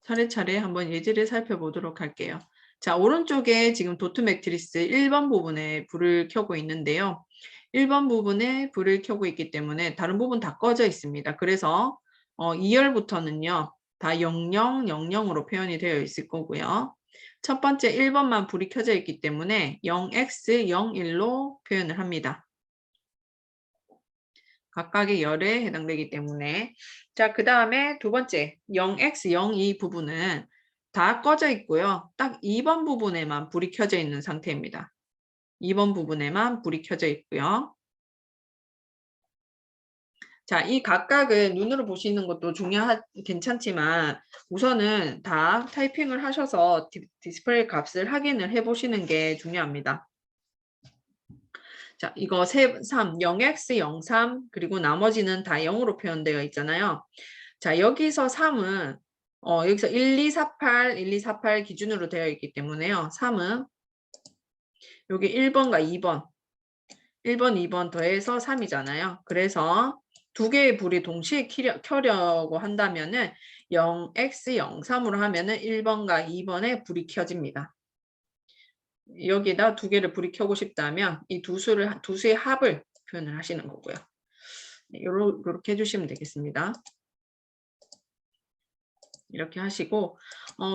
차례차례 한번 예제를 살펴보도록 할게요. 자, 오른쪽에 지금 도트 매트리스 1번 부분에 불을 켜고 있는데요. 1번 부분에 불을 켜고 있기 때문에 다른 부분 다 꺼져 있습니다. 그래서 2열부터는요. 다 0000으로 표현이 되어 있을 거고요. 첫 번째 1번만 불이 켜져 있기 때문에 0x01로 표현을 합니다. 각각의 열에 해당되기 때문에. 자, 그 다음에 두 번째 0x02 부분은 다 꺼져 있고요. 딱 2번 부분에만 불이 켜져 있는 상태입니다. 2번 부분에만 불이 켜져 있고요. 자, 이 각각은 눈으로 보시는 것도 괜찮지만 우선은 다 타이핑을 하셔서 디스플레이 값을 확인을 해 보시는 게 중요합니다. 자, 이거 3, 0x03 그리고 나머지는 다 0으로 표현되어 있잖아요. 자, 여기서 3은 여기서 1248, 1248 기준으로 되어 있기 때문에요. 3은 여기 1번과 2번, 1번, 2번 더해서 3이잖아요. 그래서 두 개의 불이 동시에 켜려고 한다면은 0x03으로 하면은 1번과 2번에 불이 켜집니다. 여기다 두 개를 불이 켜고 싶다면 이 두 수의 합을 표현을 하시는 거고요. 요렇게 해주시면 되겠습니다. 이렇게 하시고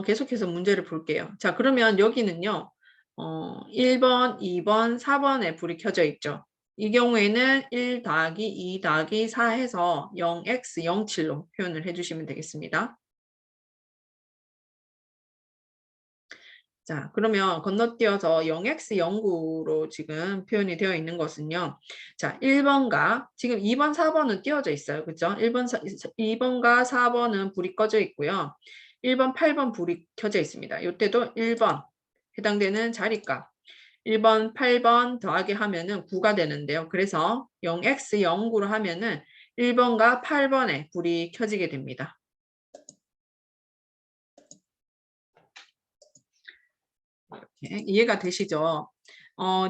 계속해서 문제를 볼게요. 자, 그러면 여기는요. 1번, 2번, 4번에 불이 켜져 있죠. 이 경우에는 1 더하기 2 더하기 4 해서 0x07로 표현을 해주시면 되겠습니다. 자, 그러면 건너뛰어서 0x09로 지금 표현이 되어 있는 것은요. 자, 1번과 지금 2번, 4번은 띄어져 있어요. 그죠? 2번과 4번은 불이 꺼져 있고요. 1번, 8번 불이 켜져 있습니다. 이때도 1번 해당되는 자리값 1번, 8번 더하기 하면은 9가 되는데요. 그래서 0x09로 하면은 1번과 8번에 불이 켜지게 됩니다. 이렇게 이해가 되시죠?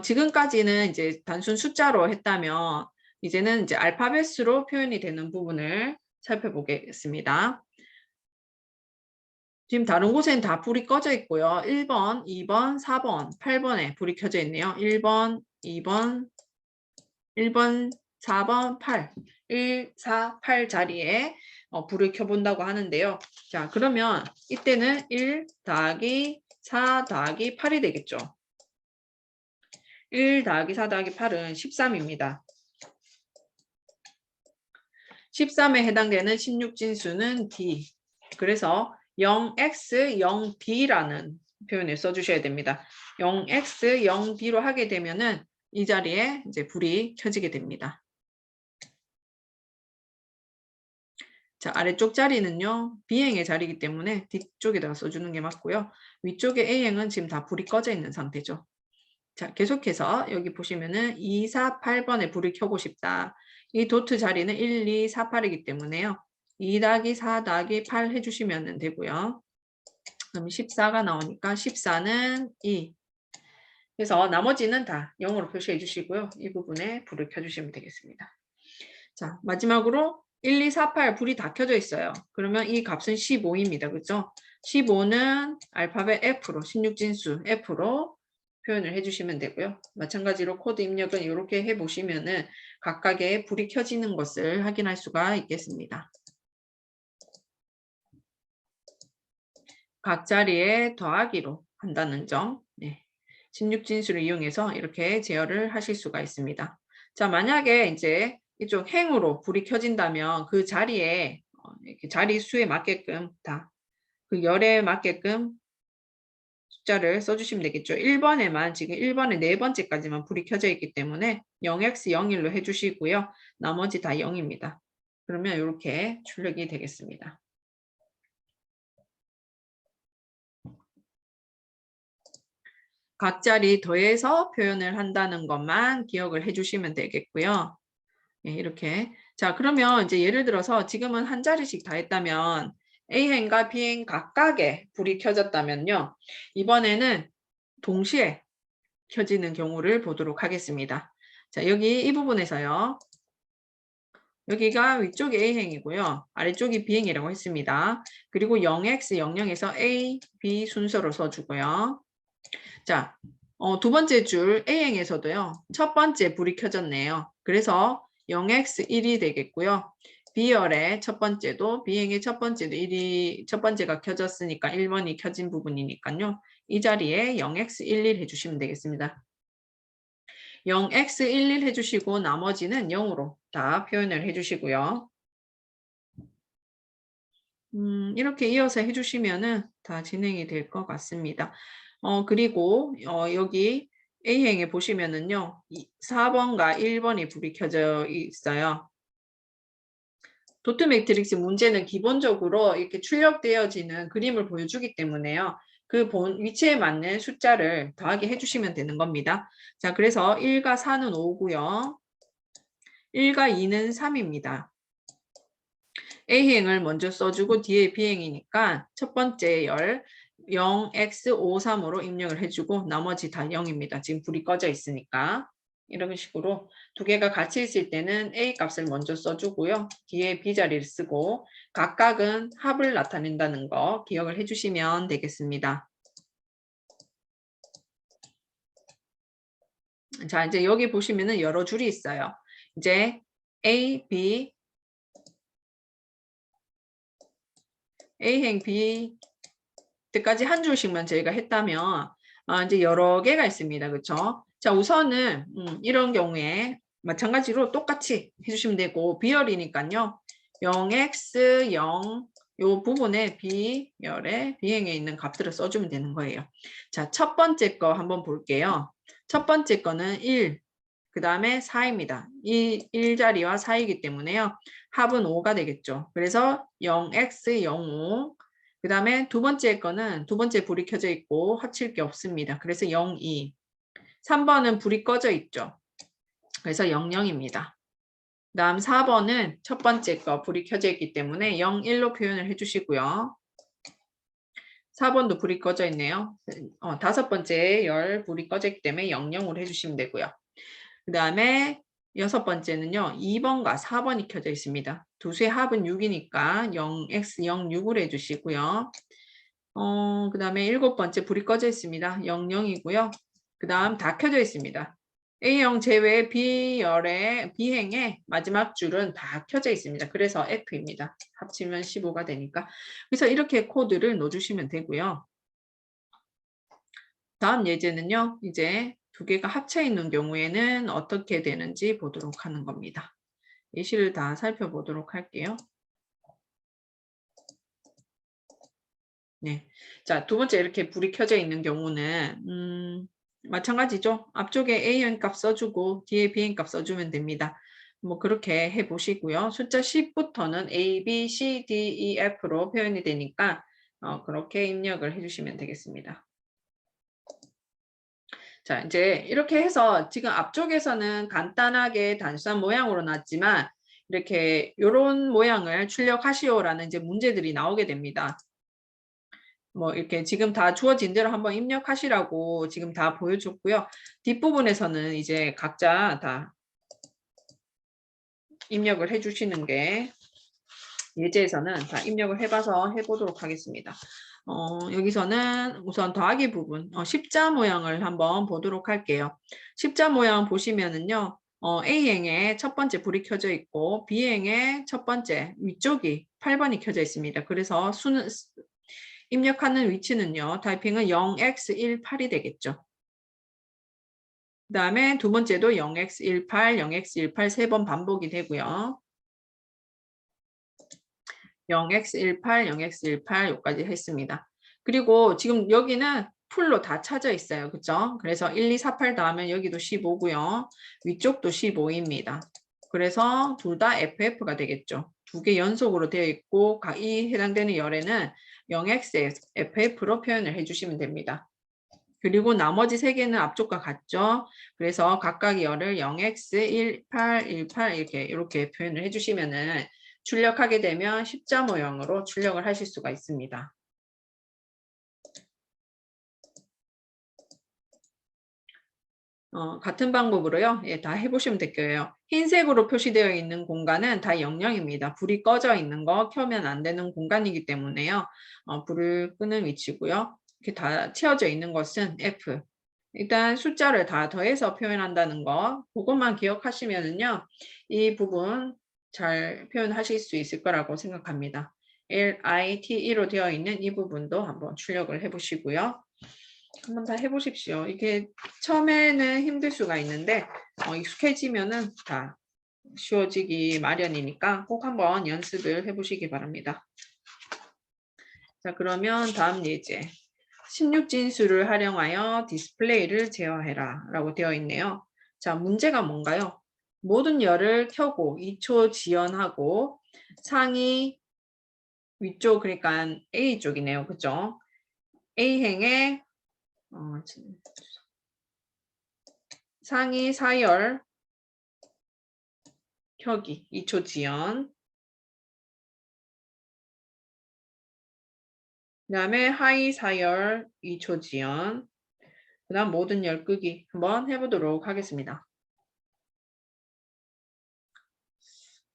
지금까지는 이제 단순 숫자로 했다면 이제는 이제 알파벳으로 표현이 되는 부분을 살펴보겠습니다. 지금 다른 곳에는 다 불이 꺼져 있고요. 1번, 2번, 4번, 8번에 불이 켜져 있네요. 1번, 2번, 1번, 4번, 8. 1, 4, 8 자리에 불을 켜본다고 하는데요. 자, 그러면 이때는 1 더하기 4 더하기 8이 되겠죠. 1 더하기 4 더하기 8은 13입니다. 13에 해당되는 16진수는 D. 그래서 0x0d라는 표현을 써주셔야 됩니다. 0x0d로 하게 되면은 이 자리에 이제 불이 켜지게 됩니다. 자, 아래쪽 자리는요, B행의 자리이기 때문에 뒤쪽에다가 써주는 게 맞고요. 위쪽에 A행은 지금 다 불이 꺼져 있는 상태죠. 자, 계속해서 여기 보시면은 2, 4, 8번에 불을 켜고 싶다. 이 도트 자리는 1, 2, 4, 8이기 때문에요. 2 더하기 4 더하기 8 해주시면 되고요. 그럼 14가 나오니까 14는 2. 그래서 나머지는 다 0으로 표시해 주시고요. 이 부분에 불을 켜주시면 되겠습니다. 자, 마지막으로 1, 2, 4, 8 불이 다 켜져 있어요. 그러면 이 값은 15입니다. 그죠? 15는 알파벳 F로, 16진수 F로 표현을 해주시면 되고요. 마찬가지로 코드 입력은 이렇게 해보시면은 각각의 불이 켜지는 것을 확인할 수가 있겠습니다. 각 자리에 더하기로 한다는 점, 16진수를 이용해서 이렇게 제어를 하실 수가 있습니다. 자, 만약에 이제 이쪽 행으로 불이 켜진다면 그 자리에 이렇게 자리 수에 맞게끔 다 그 열에 맞게끔 숫자를 써주시면 되겠죠. 1번에만 지금 1번에 네 번째까지만 불이 켜져 있기 때문에 0x01로 해주시고요. 나머지 다 0입니다. 그러면 이렇게 출력이 되겠습니다. 각 자리 더해서 표현을 한다는 것만 기억을 해주시면 되겠고요. 이렇게. 자, 그러면 이제 예를 들어서 지금은 한 자리씩 다 했다면 A행과 B행 각각에 불이 켜졌다면요. 이번에는 동시에 켜지는 경우를 보도록 하겠습니다. 자, 여기 이 부분에서요. 여기가 위쪽이 A행이고요. 아래쪽이 B행이라고 했습니다. 그리고 0x00에서 A, B 순서로 써주고요. 자, 두 번째 줄 A행에서도요. 첫 번째 불이 켜졌네요. 그래서 0x1이 되겠고요. B열의 첫 번째도 B행의 첫 번째도 1이 첫 번째가 켜졌으니까 1번이 켜진 부분이니까요. 이 자리에 0x11 해주시면 되겠습니다. 0x11 해주시고 나머지는 0으로 다 표현을 해주시고요. 이렇게 이어서 해주시면은 다 진행이 될 것 같습니다. 그리고 여기 A행에 보시면은요. 4번과 1번이 불이 켜져 있어요. 도트 매트릭스 문제는 기본적으로 이렇게 출력되어지는 그림을 보여주기 때문에요. 그 위치에 맞는 숫자를 더하기 해주시면 되는 겁니다. 자, 그래서 1과 4는 5고요. 1과 2는 3입니다. A행을 먼저 써주고 뒤에 B행이니까 첫 번째 열 0x53으로 입력을 해주고 나머지 다 0입니다. 지금 불이 꺼져 있으니까. 이런 식으로 두 개가 같이 있을 때는 A 값을 먼저 써주고요. 뒤에 B 자리를 쓰고 각각은 합을 나타낸다는 거 기억을 해주시면 되겠습니다. 자, 이제 여기 보시면은 여러 줄이 있어요. 이제 A, B, A행 B 때까지 한 줄씩만 저희가 했다면 이제 여러 개가 있습니다. 그렇죠? 자, 우선은 이런 경우에 마찬가지로 똑같이 해주시면 되고 비열이니까요. 0x 0 요 부분에 B열에 B행에 있는 값들을 써주면 되는 거예요. 자, 첫 번째 거 한번 볼게요. 첫 번째 거는 1, 그 다음에 4입니다. 이 1자리와 4이기 때문에요. 합은 5가 되겠죠. 그래서 0x 05 그 다음에 두 번째 거는 두 번째 불이 켜져 있고 합칠 게 없습니다. 그래서 02 3번은 불이 꺼져 있죠. 그래서 00입니다. 그 다음 4번은 첫 번째 거 불이 켜져 있기 때문에 01로 표현을 해주시고요. 4번도 불이 꺼져 있네요. 다섯 번째 열 불이 꺼져 있기 때문에 00으로 해주시면 되고요. 그 다음에 여섯 번째는요. 2번과 4번이 켜져 있습니다. 두 수의 합은 6이니까 0x06으로 해주시고요. 그 다음에 일곱 번째 불이 꺼져 있습니다. 00이고요. 그 다음 다 켜져 있습니다. A형 제외 B열의 B행의 마지막 줄은 다 켜져 있습니다. 그래서 F입니다. 합치면 15가 되니까. 그래서 이렇게 코드를 넣어주시면 되고요. 다음 예제는요. 이제 두 개가 합쳐 있는 경우에는 어떻게 되는지 보도록 하는 겁니다. 예시를 다 살펴보도록 할게요. 네. 자, 두 번째 이렇게 불이 켜져 있는 경우는 마찬가지죠. 앞쪽에 A형 값 써주고 뒤에 B형 값 써주면 됩니다. 뭐 그렇게 해보시고요. 숫자 10부터는 A, B, C, D, E, F로 표현이 되니까 그렇게 입력을 해주시면 되겠습니다. 자, 이제 이렇게 해서 지금 앞쪽에서는 간단하게 단순한 모양으로 놨지만 이렇게 이런 모양을 출력하시오라는 이제 문제들이 나오게 됩니다. 뭐 이렇게 지금 다 주어진 대로 한번 입력하시라고 지금 다 보여줬고요. 뒷부분에서는 이제 각자 다 입력을 해주시는 게 예제에서는 다 입력을 해봐서 해보도록 하겠습니다. 여기서는 우선 더하기 부분, 십자 모양을 한번 보도록 할게요. 십자 모양 보시면은요, A행에 첫 번째 불이 켜져 있고, B행에 첫 번째 위쪽이 8번이 켜져 있습니다. 그래서 수는, 입력하는 위치는요, 타이핑은 0x18이 되겠죠. 그 다음에 두 번째도 0x18, 0x18 세 번 반복이 되고요. 0x18, 0x18 여기까지 했습니다. 그리고 지금 여기는 풀로 다 찾아 있어요. 그죠? 그래서 1, 2, 4, 8 더하면 여기도 15고요. 위쪽도 15입니다. 그래서 둘 다 FF가 되겠죠. 두 개 연속으로 되어 있고 이 해당되는 열에는 0xFF로 표현을 해주시면 됩니다. 그리고 나머지 세 개는 앞쪽과 같죠. 그래서 각각 열을 0x18, 18 이렇게 표현을 해주시면은 출력하게 되면 십자 모형으로 출력을 하실 수가 있습니다. 같은 방법으로요. 예, 다 해보시면 될 거예요. 흰색으로 표시되어 있는 공간은 다 00입니다. 불이 꺼져 있는 거 켜면 안 되는 공간이기 때문에요. 불을 끄는 위치고요. 이렇게 다 채워져 있는 것은 F. 일단 숫자를 다 더해서 표현한다는 거 그것만 기억하시면은요. 이 부분 잘 표현하실 수 있을 거라고 생각합니다. LITE로 되어 있는 이 부분도 한번 출력을 해보시고요. 한번 다 해보십시오. 이게 처음에는 힘들 수가 있는데 익숙해지면은 다 쉬워지기 마련이니까 꼭 한번 연습을 해보시기 바랍니다. 자, 그러면 다음 예제. 16진수를 활용하여 디스플레이를 제어해라 라고 되어 있네요. 자, 문제가 뭔가요? 모든 열을 켜고 2초 지연하고 상위 위쪽 그러니까 A 쪽이네요. 그죠? A행에 상위 4열 켜기 2초 지연 그 다음에 하위 4열 2초 지연 그 다음 모든 열 끄기 한번 해보도록 하겠습니다.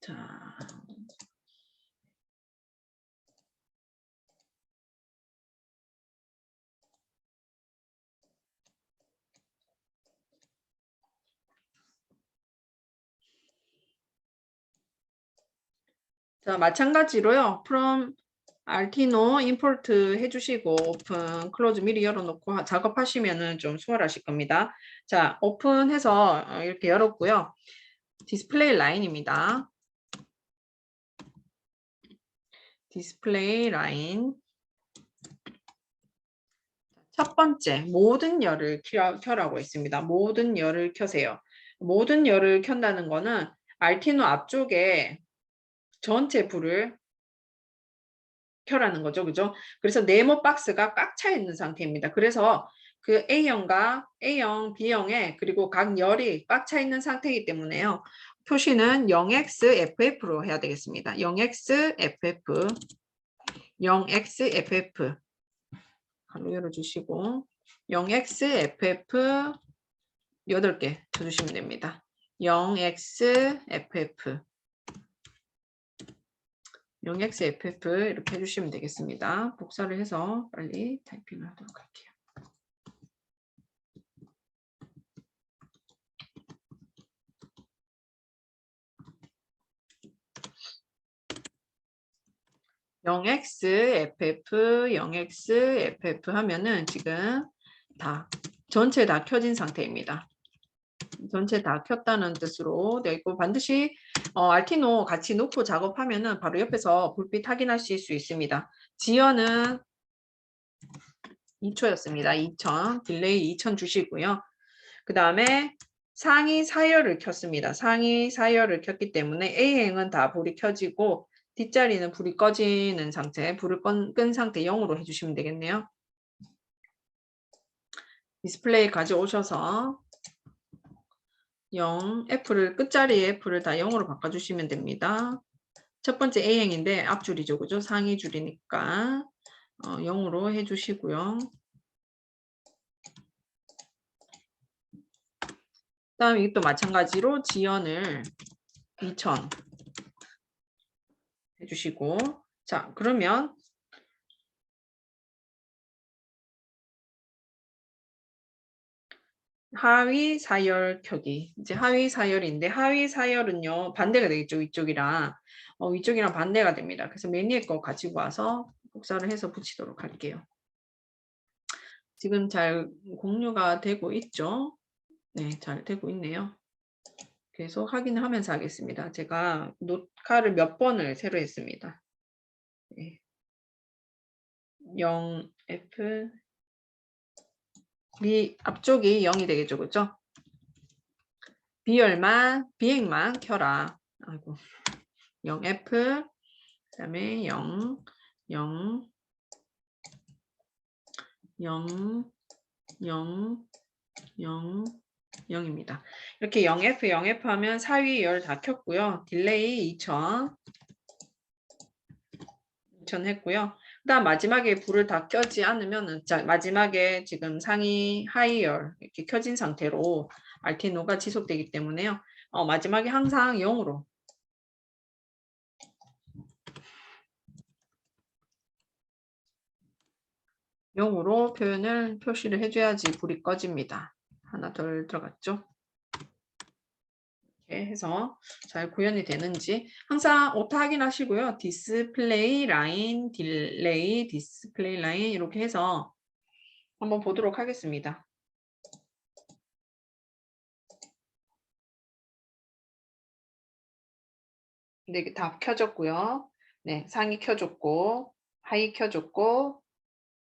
자, 자, 마찬가지로요. from 알티노 임포트 해주시고 오픈, 클로즈 미리 열어놓고 작업하시면은 좀 수월하실 겁니다. 자, 오픈해서 이렇게 열었고요. 디스플레이 라인입니다. 디스플레이 라인. 첫 번째, 모든 열을 켜라고 있습니다. 모든 열을 켜세요. 모든 열을 켠다는 거는 알티노 앞쪽에 전체 불을 켜라는 거죠. 그죠? 그래서 네모 박스가 꽉 차 있는 상태입니다. 그래서 그 A형과 A형, B형에 그리고 각 열이 꽉 차 있는 상태이기 때문에요. 표시는 0xFF로 해야 되겠습니다. 0xFF 0xFF 가로 열어주시고 0xFF 8개 쳐주시면 됩니다. 0xFF 0xFF 이렇게 해주시면 되겠습니다. 복사를 해서 빨리 타이핑을 하도록 할게요. (0xFF) 0xFF 하면은 지금 다 전체 다 켜진 상태입니다. 전체 다 켰다는 뜻으로 되어 있고 반드시 알티노 같이 놓고 작업하면은 바로 옆에서 불빛 확인하실 수 있습니다. 지연은 2초였습니다. 2000 딜레이 2000 주시고요. 그 다음에 상위 사열을 켰습니다. 상위 사열을 켰기 때문에 A행은 다 불이 켜지고 뒷자리는 불이 꺼지는 상태, 불을 끈 상태 0으로 해주시면 되겠네요. 디스플레이 가져오셔서 0, F를 끝자리에 F를 다 0으로 바꿔주시면 됩니다. 첫 번째 A행인데 앞줄이죠. 그죠? 상위 줄이니까 0으로 해주시고요. 그 다음에 이것도 마찬가지로 지연을 2000 해주시고 자 그러면 하위 사열 켜기. 이제 하위 사열인데 하위 사열은요 반대가 되겠죠. 위쪽이랑 위쪽이랑 반대가 됩니다. 그래서 맨 위에 거 가지고 와서 복사를 해서 붙이도록 할게요. 지금 잘 공유가 되고 있죠? 네, 잘 되고 있네요. 계속 확인을 하면서 하겠습니다. 제가 녹화를 몇 번을 새로 했습니다. 네. 0F B 앞쪽이 0이 되겠죠. 그죠? B행만 켜라. 아이고. 0F 그 다음에 0 0 0 0 0 0입니다. 이렇게 0F 0F 하면 사위 열 다 켰고요. 딜레이 2000 했고요. 그 다음 마지막에 불을 다 켜지 않으면 마지막에 지금 상위 하이열 이렇게 켜진 상태로 알티노가 지속되기 때문에요. 마지막에 항상 0으로 표시를 해줘야지 불이 꺼집니다. 하나 덜 들어갔죠? 이렇게 해서 잘 구현이 되는지 항상 오타 확인하시고요. 디스플레이 라인, 딜레이, 디스플레이 라인 이렇게 해서 한번 보도록 하겠습니다. 네, 다 켜졌고요. 네, 상위 켜졌고 하이 켜졌고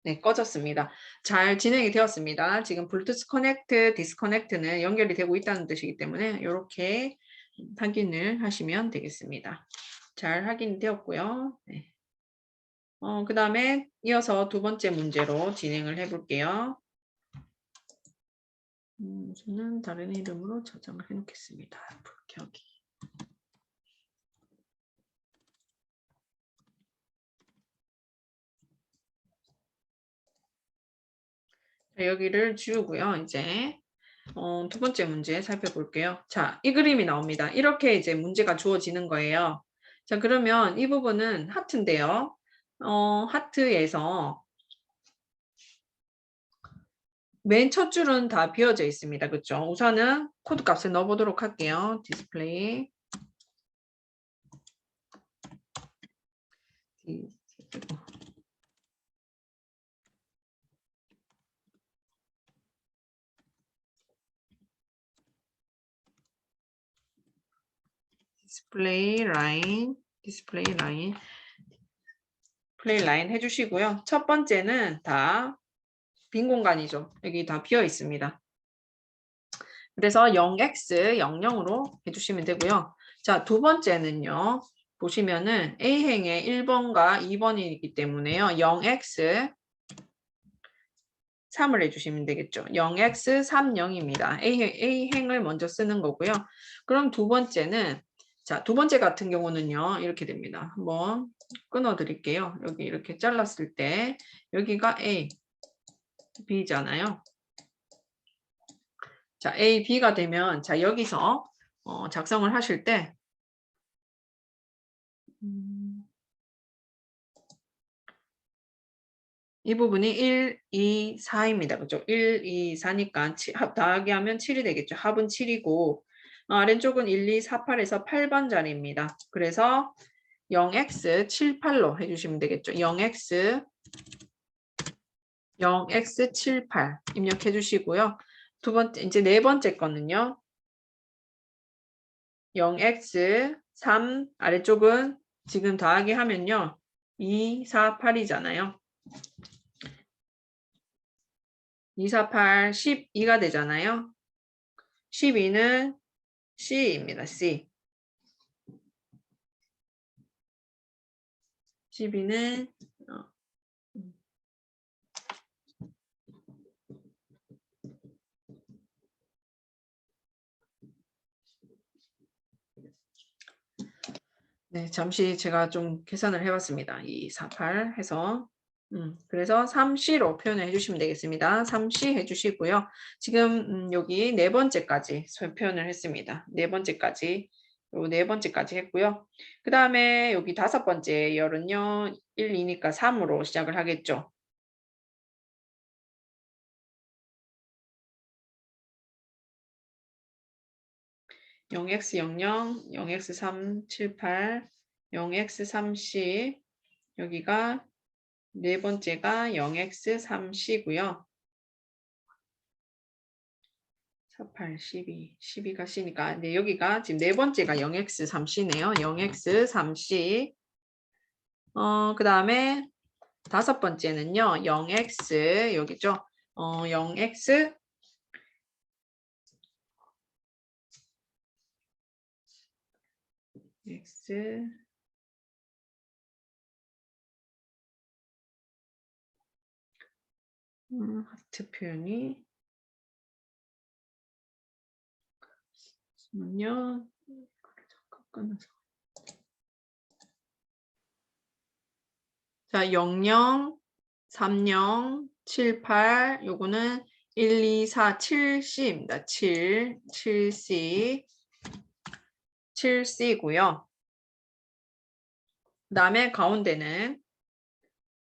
네, 꺼졌습니다. 잘 진행이 되었습니다. 지금 블루투스 커넥트, 디스커넥트는 연결이 되고 있다는 뜻이기 때문에 이렇게 확인을 하시면 되겠습니다. 잘 확인이 되었고요. 네. 그 다음에 이어서 두 번째 문제로 진행을 해볼게요. 저는 다른 이름으로 저장을 해놓겠습니다. 불켜기. 여기를 지우고요. 이제 두 번째 문제 살펴볼게요. 자, 이 그림이 나옵니다. 이렇게 이제 문제가 주어지는 거예요. 자, 그러면 이 부분은 하트인데요. 하트에서 맨 첫 줄은 다 비어져 있습니다. 그렇죠? 우선은 코드 값을 넣어보도록 할게요. 디스플레이 디스플레이 라인 해주시고요. 첫 번째는 다 빈 공간이죠. 여기 다 비어 있습니다. 그래서 0x 00으로 해주시면 되고요. 자, 두 번째는요. 보시면은 A행의 1번과 2번이기 때문에요. 0x 3을 해주시면 되겠죠. 0x 30입니다. A행을 먼저 쓰는 거고요. 그럼 두 번째는 자, 두 번째 같은 경우는요. 이렇게 됩니다. 한번 끊어 드릴게요. 여기 이렇게 잘랐을 때 여기가 A, B잖아요. 자, A, B가 되면 자, 여기서 작성을 하실 때 이 부분이 1, 2, 4입니다. 그죠? 1, 2, 4니까 더하기 하면 7이 되겠죠. 합은 7이고 아래쪽은 1, 2, 4, 8에서 8번 자리입니다. 그래서 0x 7, 8로 해주시면 되겠죠. 0x 7, 8 입력해 주시고요. 두 번째, 이제 네 번째 거는요. 0x 3 아래쪽은 지금 더하기 하면요. 2, 4, 8이잖아요. 2, 4, 8, 12가 되잖아요. 12는 C입니다. C. 12는 네, 잠시 제가 좀 계산을 해봤습니다. 2, 4, 8 해서 그래서 3C로 표현을 해주시면 되겠습니다. 3C 해주시고요. 지금 여기 네 번째까지 표현을 했습니다. 네 번째까지 요 네 번째까지 했고요. 그 다음에 여기 다섯 번째 열은요. 1, 2니까 3으로 시작을 하겠죠. 영 x 00, 0x 3, 7, 8, 0x 3C 여기가 네 번째가 0x 3C고요. 4, 8, 12, 12가 C니까 네, 여기가 지금 네 번째가 0x 3C네요. 0x 3C 그 다음에 다섯 번째는요. 0x 여기죠. 0x x 하트 표현이 잠깐만요. 잠깐 끊어서 자, 00, 30, 78 요거는 1, 2, 4, 7C입니다. 7C 7C고요. 그 다음에 가운데는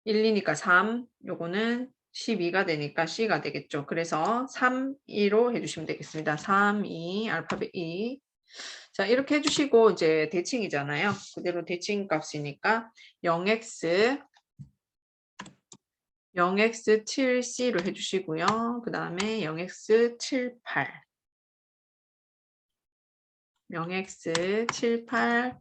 1, 2니까 3, 요거는 12가 되니까 C가 되겠죠. 그래서 3, 2로 해주시면 되겠습니다. 3, 2, 알파벳 2. 자, 이렇게 해주시고 이제 대칭이잖아요. 그대로 대칭 값이니까 0x 7C로 해주시고요. 그 다음에 0x 7, 8 0x 7, 8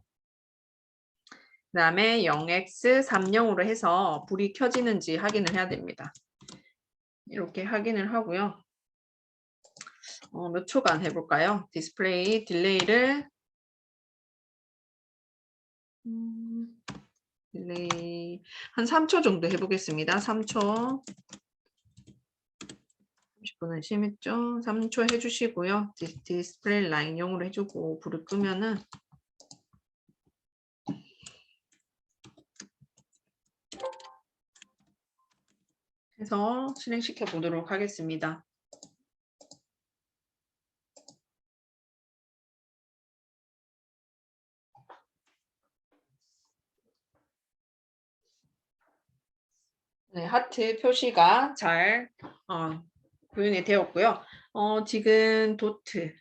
그 다음에 0x 30으로 해서 불이 켜지는지 확인을 해야 됩니다. 이렇게 확인을 하고요. 몇 초간 해볼까요? 디스플레이 딜레이를 딜레이 한 3초 정도 해보겠습니다. 3초 30분은 심했죠? 3초 해주시고요. 디스플레이 라인용으로 해주고 불을 끄면은 해서 실행시켜 보도록 하겠습니다. 네, 하트 표시가 잘 구현이 되었고요. 지금 도트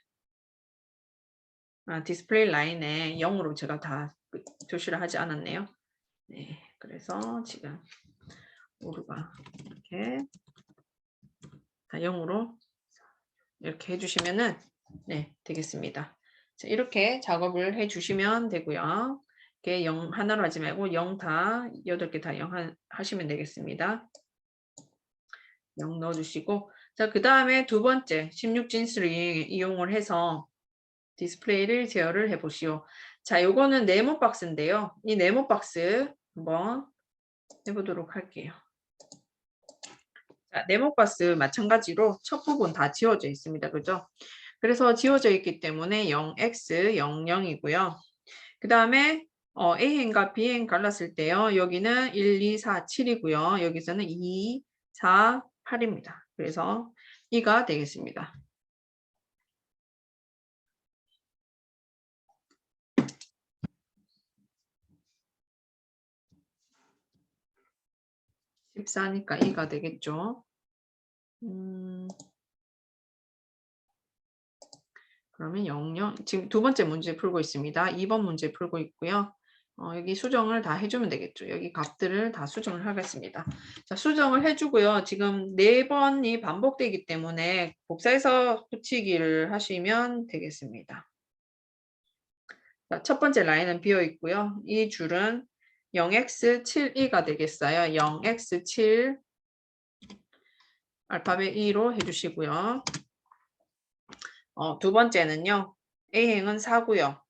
디스플레이 라인에 0으로 제가 다 표시를 하지 않았네요. 네, 그래서 지금 모두가 이렇게 다 0으로 이렇게 해주시면은 네, 되겠습니다. 자, 이렇게 작업을 해주시면 되고요. 이렇게 0 하나로 하지 말고 0 다 8개 다 0 하시면 되겠습니다. 0 넣어주시고 자, 그 다음에 두 번째 16진수를 이용을 해서 디스플레이를 제어를 해 보시오. 자, 요거는 네모 박스인데요. 이 네모 박스 한번 해보도록 할게요. 자, 네모 박스 마찬가지로 첫 부분 다 지워져 있습니다. 그죠? 그래서 지워져 있기 때문에 0x 00이고요. 그 다음에 A행과 B행 갈랐을 때요. 여기는 1, 2, 4, 7이고요. 여기서는 2, 4, 8입니다. 그래서 2가 되겠습니다. (14) 니까 2가 되겠죠. 그러면 00 지금 두 번째 문제 풀고 있습니다. 2번 문제 풀고 있고요. 여기 수정을 다 해주면 되겠죠. 여기 값들을 다 수정을 하겠습니다. 자, 수정을 해주고요. 지금 4번이 반복되기 때문에 복사해서 붙이기를 하시면 되겠습니다. 자, 첫 번째 라인은 비어 있고요. 이 줄은 0x72가 되겠어요. 0x7 알파벳 2로 해주시고요. 두 번째는요. A행은 4고요.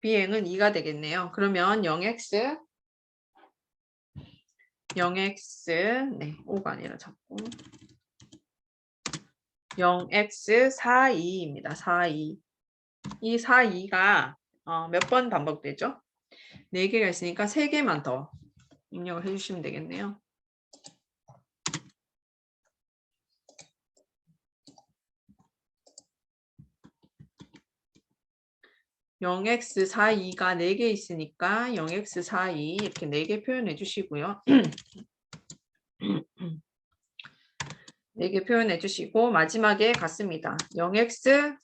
B행은 2가 되겠네요. 그러면 0x 네, 5가 아니라 자꾸 0x42입니다. 42. 이 42가 몇 번 반복되죠? 4개가 있으니까 3개만 더 입력을 해주시면 되겠네요. 0x42가 4개 있으니까 0x42 이렇게 4개 표현해 주시고요. 4개 표현해 주시고 마지막에 같습니다. 0x72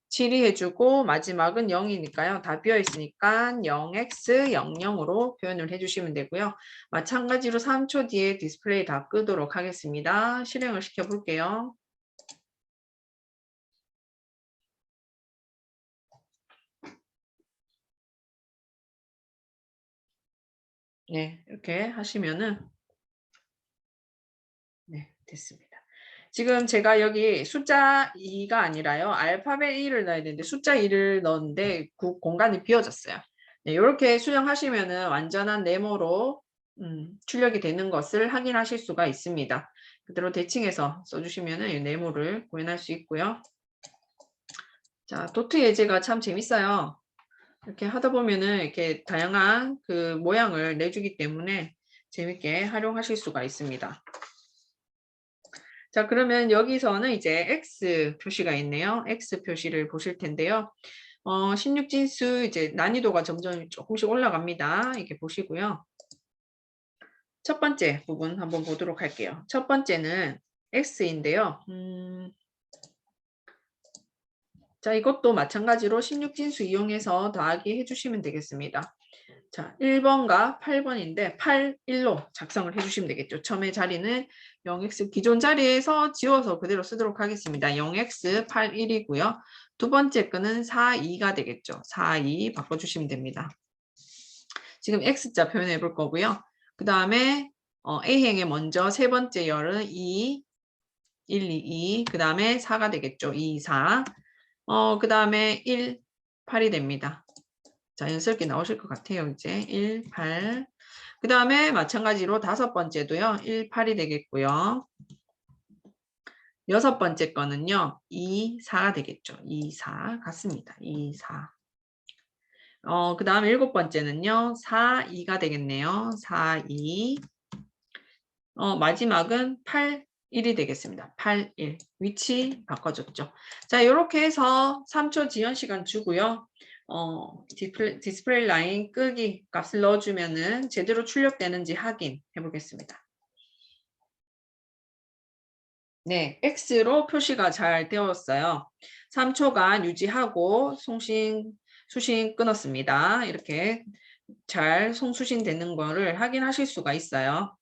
7이 해주고 마지막은 0이니까요. 다 비어있으니까 0x00으로 표현을 해주시면 되고요. 마찬가지로 3초 뒤에 디스플레이 다 끄도록 하겠습니다. 실행을 시켜볼게요. 네, 이렇게 하시면은 네, 됐습니다. 지금 제가 여기 숫자 2가 아니라요. 알파벳 2를 넣어야 되는데 숫자 2를 넣었는데 공간이 비어졌어요. 네, 이렇게 수정하시면은 완전한 네모로 출력이 되는 것을 확인하실 수가 있습니다. 그대로 대칭해서 써주시면은 이 네모를 구현할 수 있고요. 자, 도트 예제가 참 재밌어요. 이렇게 하다 보면은 이렇게 다양한 그 모양을 내주기 때문에 재밌게 활용하실 수가 있습니다. 자, 그러면 여기서는 이제 X 표시가 있네요. X 표시를 보실 텐데요. 16진수 이제 난이도가 점점 조금씩 올라갑니다. 이렇게 보시고요. 첫 번째 부분 한번 보도록 할게요. 첫 번째는 X인데요. 자, 이것도 마찬가지로 16진수 이용해서 더하기 해주시면 되겠습니다. 자, 1번과 8번인데 8, 1로 작성을 해주시면 되겠죠. 처음에 자리는 0x 기존 자리에서 지워서 그대로 쓰도록 하겠습니다. 0x 8, 1이고요. 두 번째 거는 4, 2가 되겠죠. 4, 2 바꿔주시면 됩니다. 지금 x자 표현해 볼 거고요. 그 다음에 A행에 먼저 세 번째 열은 2, 1, 2, 2. 그 다음에 4가 되겠죠. 2, 4. 그 다음에 1, 8이 됩니다. 자연스럽게 나오실 것 같아요. 이제 1, 8. 그 다음에 마찬가지로 다섯 번째도요. 1, 8이 되겠고요. 여섯 번째 거는요. 2, 4가 되겠죠. 2, 4 같습니다. 2, 4. 그 다음 일곱 번째는요. 4, 2가 되겠네요. 4, 2. 마지막은 8, 1이 되겠습니다. 8, 1. 위치 바꿔줬죠. 자, 이렇게 해서 3초 지연 시간 주고요. 디스플레이 라인 끄기 값을 넣어주면은 제대로 출력되는지 확인해 보겠습니다. 네, X로 표시가 잘 되었어요. 3초간 유지하고 수신 끊었습니다. 이렇게 잘 송수신 되는 거를 확인하실 수가 있어요.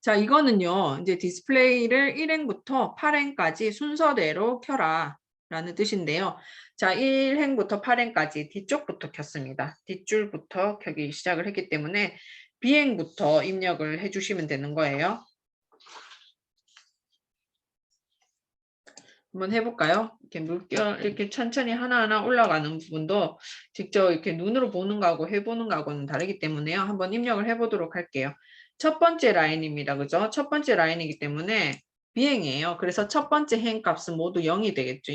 자, 이거는요, 이제 디스플레이를 1행부터 8행까지 순서대로 켜라 라는 뜻인데요. 자, 1행부터 8행까지 뒤쪽부터 켰습니다. 뒷줄부터 켜기 시작을 했기 때문에 B행부터 입력을 해주시면 되는 거예요. 한번 해볼까요? 이렇게 물결 이렇게 천천히 하나하나 올라가는 부분도 직접 이렇게 눈으로 보는 거하고 해보는 거하고는 다르기 때문에요. 한번 입력을 해보도록 할게요. 첫 번째 라인입니다. 그죠? 첫 번째 라인이기 때문에 비행이에요. 그래서 첫 번째 행 값은 모두 0이 되겠죠.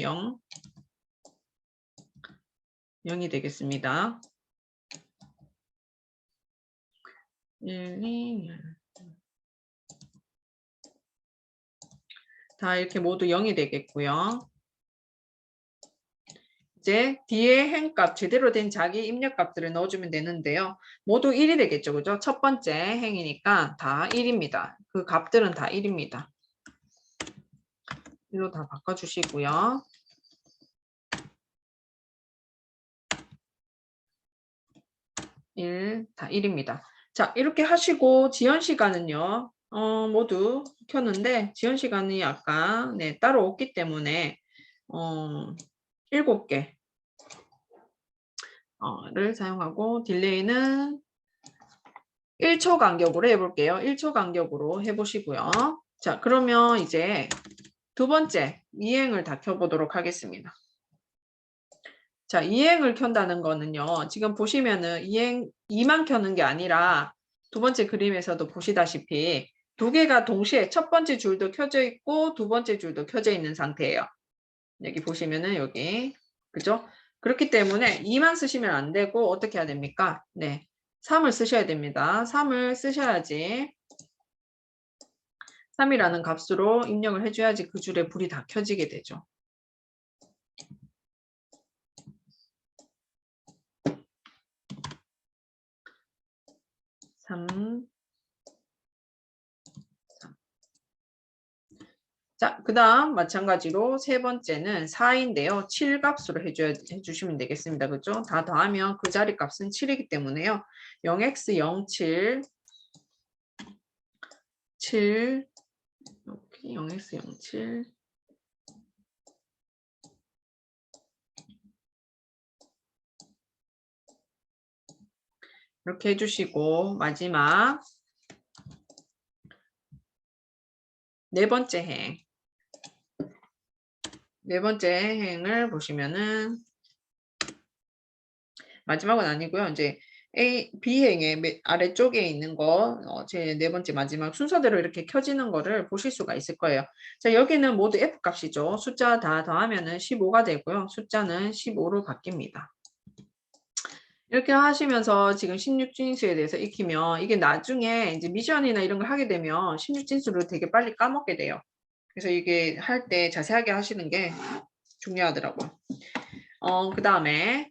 0이 되겠습니다. 1, 2, 다 이렇게 모두 0이 되겠고요. 이제 뒤에 행값 제대로 된 자기 입력값들을 넣어주면 되는데요. 모두 1이 되겠죠. 그죠? 첫 번째 행이니까 다 1입니다. 그 값들은 다 1입니다. 1로 다 바꿔주시고요. 다 1입니다. 자, 이렇게 하시고 지연 시간은요. 모두 켰는데 지연 시간이 아까 따로 없기 때문에 7개 를 사용하고 딜레이는 1초 간격으로 해볼게요. 1초 간격으로 해보시고요. 자, 그러면 이제 두 번째 이행을 다 켜보도록 하겠습니다. 자, 이행을 켠다는 거는요. 지금 보시면은 이행 2만 켜는 게 아니라 두 번째 그림에서도 보시다시피 두 개가 동시에 첫 번째 줄도 켜져 있고 두 번째 줄도 켜져 있는 상태예요. 여기 보시면은 여기 그죠? 그렇기 때문에 2만 쓰시면 안 되고 어떻게 해야 됩니까? 네, 3을 쓰셔야 됩니다. 3을 쓰셔야지 3이라는 값으로 입력을 해줘야지 그 줄에 불이 다 켜지게 되죠. 3. 자, 그 다음 마찬가지로 세 번째는 4인데요. 7 값으로 해주시면 되겠습니다. 그죠? 다 더하면 그 자리 값은 7이기 때문에요. 0x07 7 이렇게 0x07 이렇게 해주시고 마지막 네 번째 행. 네 번째 행을 보시면은 마지막은 아니고요. 이제 B행의 아래쪽에 있는 거, 제 네 번째 마지막 순서대로 이렇게 켜지는 거를 보실 수가 있을 거예요. 자, 여기는 모두 F 값이죠. 숫자 다 더하면은 15가 되고요. 숫자는 15로 바뀝니다. 이렇게 하시면서 지금 16진수에 대해서 익히면 이게 나중에 이제 미션이나 이런 걸 하게 되면 16진수를 되게 빨리 까먹게 돼요. 그래서 이게 할 때 자세하게 하시는 게 중요하더라고요. 그 다음에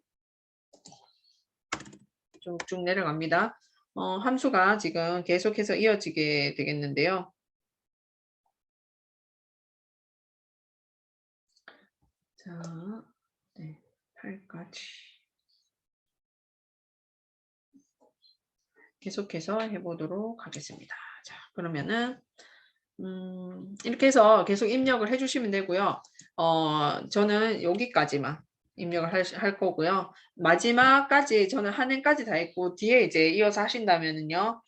쭉쭉 내려갑니다. 함수가 지금 계속해서 이어지게 되겠는데요. 자, 네, 8까지. 계속해서 해보도록 하겠습니다. 자, 그러면은 이렇게 해서 계속 입력을 해주시면 되고요. 저는 여기까지만 입력을 할 거고요. 마지막까지 저는 한 행까지 다 했고 뒤에 이제 이어서 하신다면은요.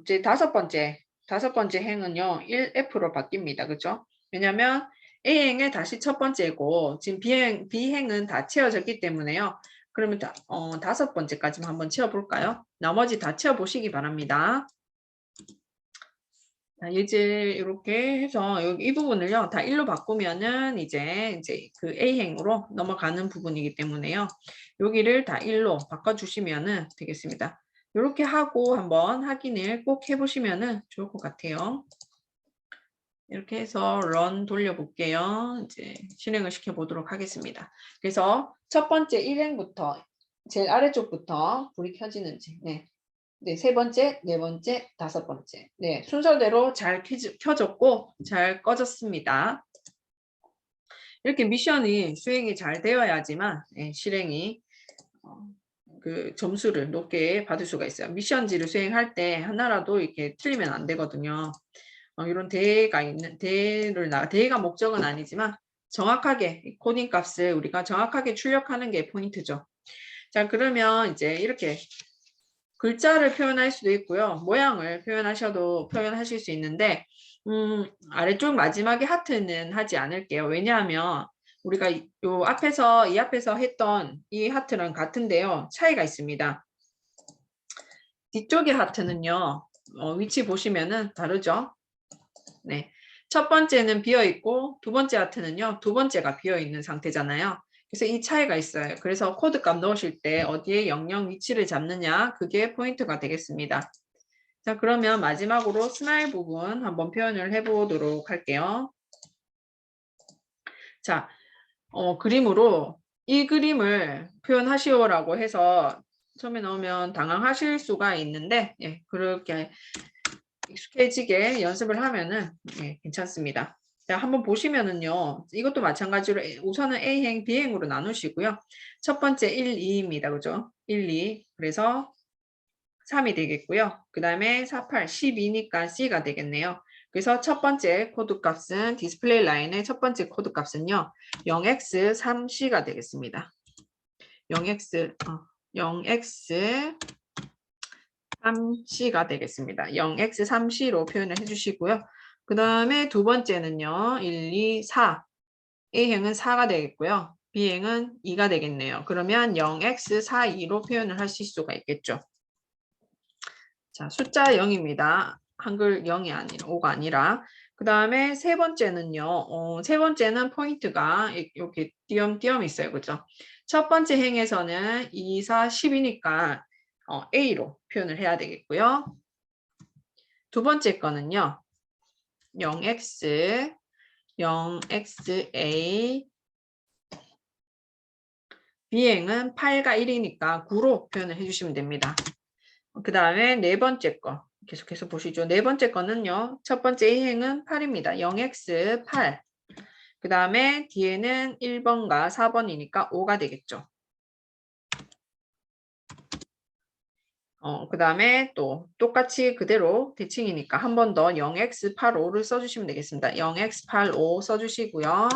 이제 다섯 번째 행은요. 1F로 바뀝니다. 그죠? 왜냐면 A행에 다시 첫 번째고 지금 B행은 다 채워졌기 때문에요. 그러면 다섯 번째까지만 한번 채워볼까요? 나머지 다 채워보시기 바랍니다. 자, 예제 이렇게 해서 여기 이 부분을요 다 1로 바꾸면은 이제 그 A행으로 넘어가는 부분이기 때문에요. 여기를 다 1로 바꿔주시면은 되겠습니다. 이렇게 하고 한번 확인을 꼭 해보시면은 좋을 것 같아요. 이렇게 해서 런 돌려볼게요. 이제 실행을 시켜보도록 하겠습니다. 그래서 첫 번째 1행부터 제일 아래쪽부터 불이 켜지는지, 네, 세 번째, 네 번째, 다섯 번째. 네, 순서대로 잘 켜졌고 잘 꺼졌습니다. 이렇게 미션이 수행이 잘 되어야지만 실행이 그 점수를 높게 받을 수가 있어요. 미션지를 수행할 때 하나라도 이렇게 틀리면 안 되거든요. 이런 대회가 목적은 아니지만 정확하게 코딩 값을 우리가 정확하게 출력하는 게 포인트죠. 자, 그러면 이제 이렇게 글자를 표현할 수도 있고요. 모양을 표현하실 수 있는데 아래쪽 마지막에 하트는 하지 않을게요. 왜냐하면 우리가 이 앞에서 했던 이 하트랑 같은데요. 차이가 있습니다. 뒤쪽의 하트는요. 위치 보시면은 다르죠? 네. 첫 번째는 비어 있고 두 번째 하트는요. 두 번째가 비어 있는 상태잖아요. 그래서 이 차이가 있어요. 그래서 코드 값 넣으실 때 어디에 영영 위치를 잡느냐 그게 포인트가 되겠습니다. 자, 그러면 마지막으로 스마일 부분 한번 표현을 해보도록 할게요. 자, 그림으로 이 그림을 표현하시오라고 해서 처음에 넣으면 당황하실 수가 있는데 그렇게 익숙해지게 연습을 하면은 괜찮습니다. 자, 한번 보시면은요. 이것도 마찬가지로 우선은 A행, B행으로 나누시고요. 첫 번째 1, 2입니다. 그죠? 1, 2. 그래서 3이 되겠고요. 그 다음에 4, 8, 12니까 C가 되겠네요. 그래서 첫 번째 코드 값은 디스플레이 라인의 첫 번째 코드 값은요. 0x 3c가 되겠습니다. 0x 3c가 되겠습니다. 0x 3c로 표현을 해주시고요. 그 다음에 두 번째는요. 1, 2, 4. A행은 4가 되겠고요. B행은 2가 되겠네요. 그러면 0x 4, 2로 표현을 하실 수가 있겠죠. 자, 숫자 0입니다. 한글 0이 아니라 5가 아니라. 그 다음에 세 번째는요. 세 번째는 포인트가 이렇게 띄엄띄엄 있어요. 그죠? 첫 번째 행에서는 2, 4, 10이니까 A로 표현을 해야 되겠고요. 두 번째 거는요. 0x, 0xa, B행은 8과 1이니까 9로 표현을 해주시면 됩니다. 그 다음에 네 번째 거 계속해서 보시죠. 네 번째 거는요. 첫 번째 A행은 8입니다. 0x 8. 그 다음에 뒤에는 1번과 4번이니까 5가 되겠죠. 그 다음에 또 똑같이 그대로 대칭이니까 한 번 더 0x85를 써주시면 되겠습니다. 0x85 써주시고요.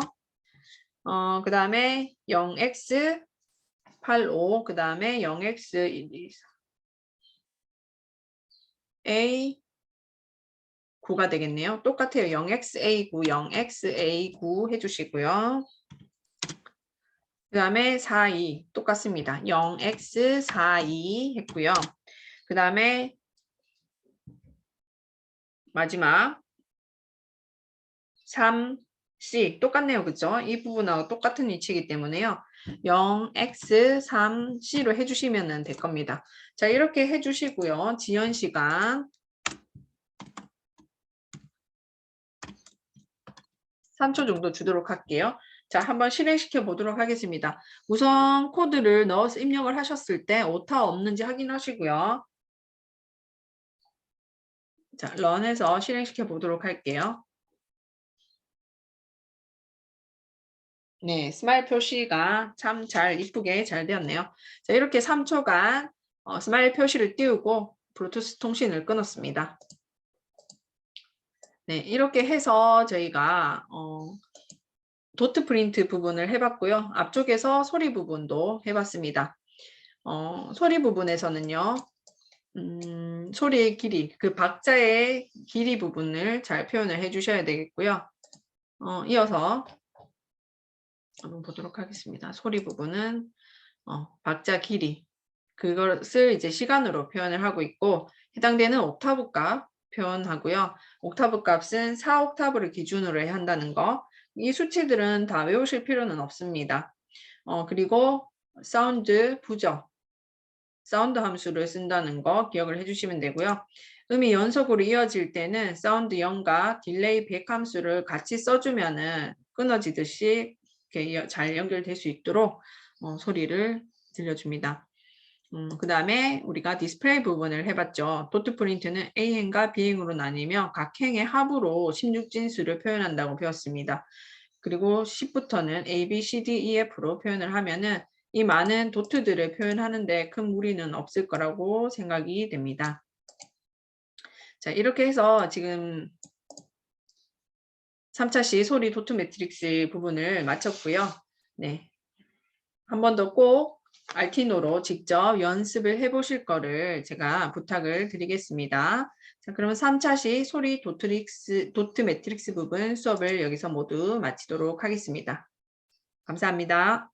그 다음에 0x85, 그 다음에 0x1, 2, A9가 되겠네요. 똑같아요. 0xa9, 0xa9 해주시고요. 그 다음에 42 똑같습니다. 0x42 했고요. 그 다음에 마지막 3c 똑같네요. 그죠? 이 부분하고 똑같은 위치이기 때문에요. 0x3c로 해주시면 될 겁니다. 자, 이렇게 해주시고요. 지연 시간 3초 정도 주도록 할게요. 자, 한번 실행시켜 보도록 하겠습니다. 우선 코드를 넣어서 입력을 하셨을 때 오타 없는지 확인하시고요. 자, 런해서 실행시켜 보도록 할게요. 네, 스마일 표시가 참 이쁘게 잘 되었네요. 자, 이렇게 3초간 스마일 표시를 띄우고 블루투스 통신을 끊었습니다. 네, 이렇게 해서 저희가 도트 프린트 부분을 해봤고요. 앞쪽에서 소리 부분도 해봤습니다. 소리 부분에서는요. 소리의 길이, 그 박자의 길이 부분을 잘 표현을 해주셔야 되겠고요. 이어서 한번 보도록 하겠습니다. 소리 부분은 박자 길이, 그것을 이제 시간으로 표현을 하고 있고 해당되는 옥타브 값 표현하고요. 옥타브 값은 4옥타브를 기준으로 해야 한다는 거. 이 수치들은 다 외우실 필요는 없습니다. 그리고 사운드 부저, 사운드 함수를 쓴다는 거 기억을 해주시면 되고요. 음이 연속으로 이어질 때는 사운드 0과 딜레이 100 함수를 같이 써주면은 끊어지듯이 이렇게 잘 연결될 수 있도록 소리를 들려줍니다. 그 다음에 우리가 디스플레이 부분을 해봤죠. 도트 프린트는 A행과 B행으로 나뉘며 각 행의 합으로 16진수를 표현한다고 배웠습니다. 그리고 10부터는 A, B, C, D, E, F로 표현을 하면은 이 많은 도트들을 표현하는데 큰 무리는 없을 거라고 생각이 됩니다. 자, 이렇게 해서 지금 3차시 소리 도트 매트릭스 부분을 마쳤고요. 네. 한 번 더 꼭 알티노로 직접 연습을 해보실 거를 제가 부탁을 드리겠습니다. 자, 그러면 3차시 소리 도트 매트릭스 부분 수업을 여기서 모두 마치도록 하겠습니다. 감사합니다.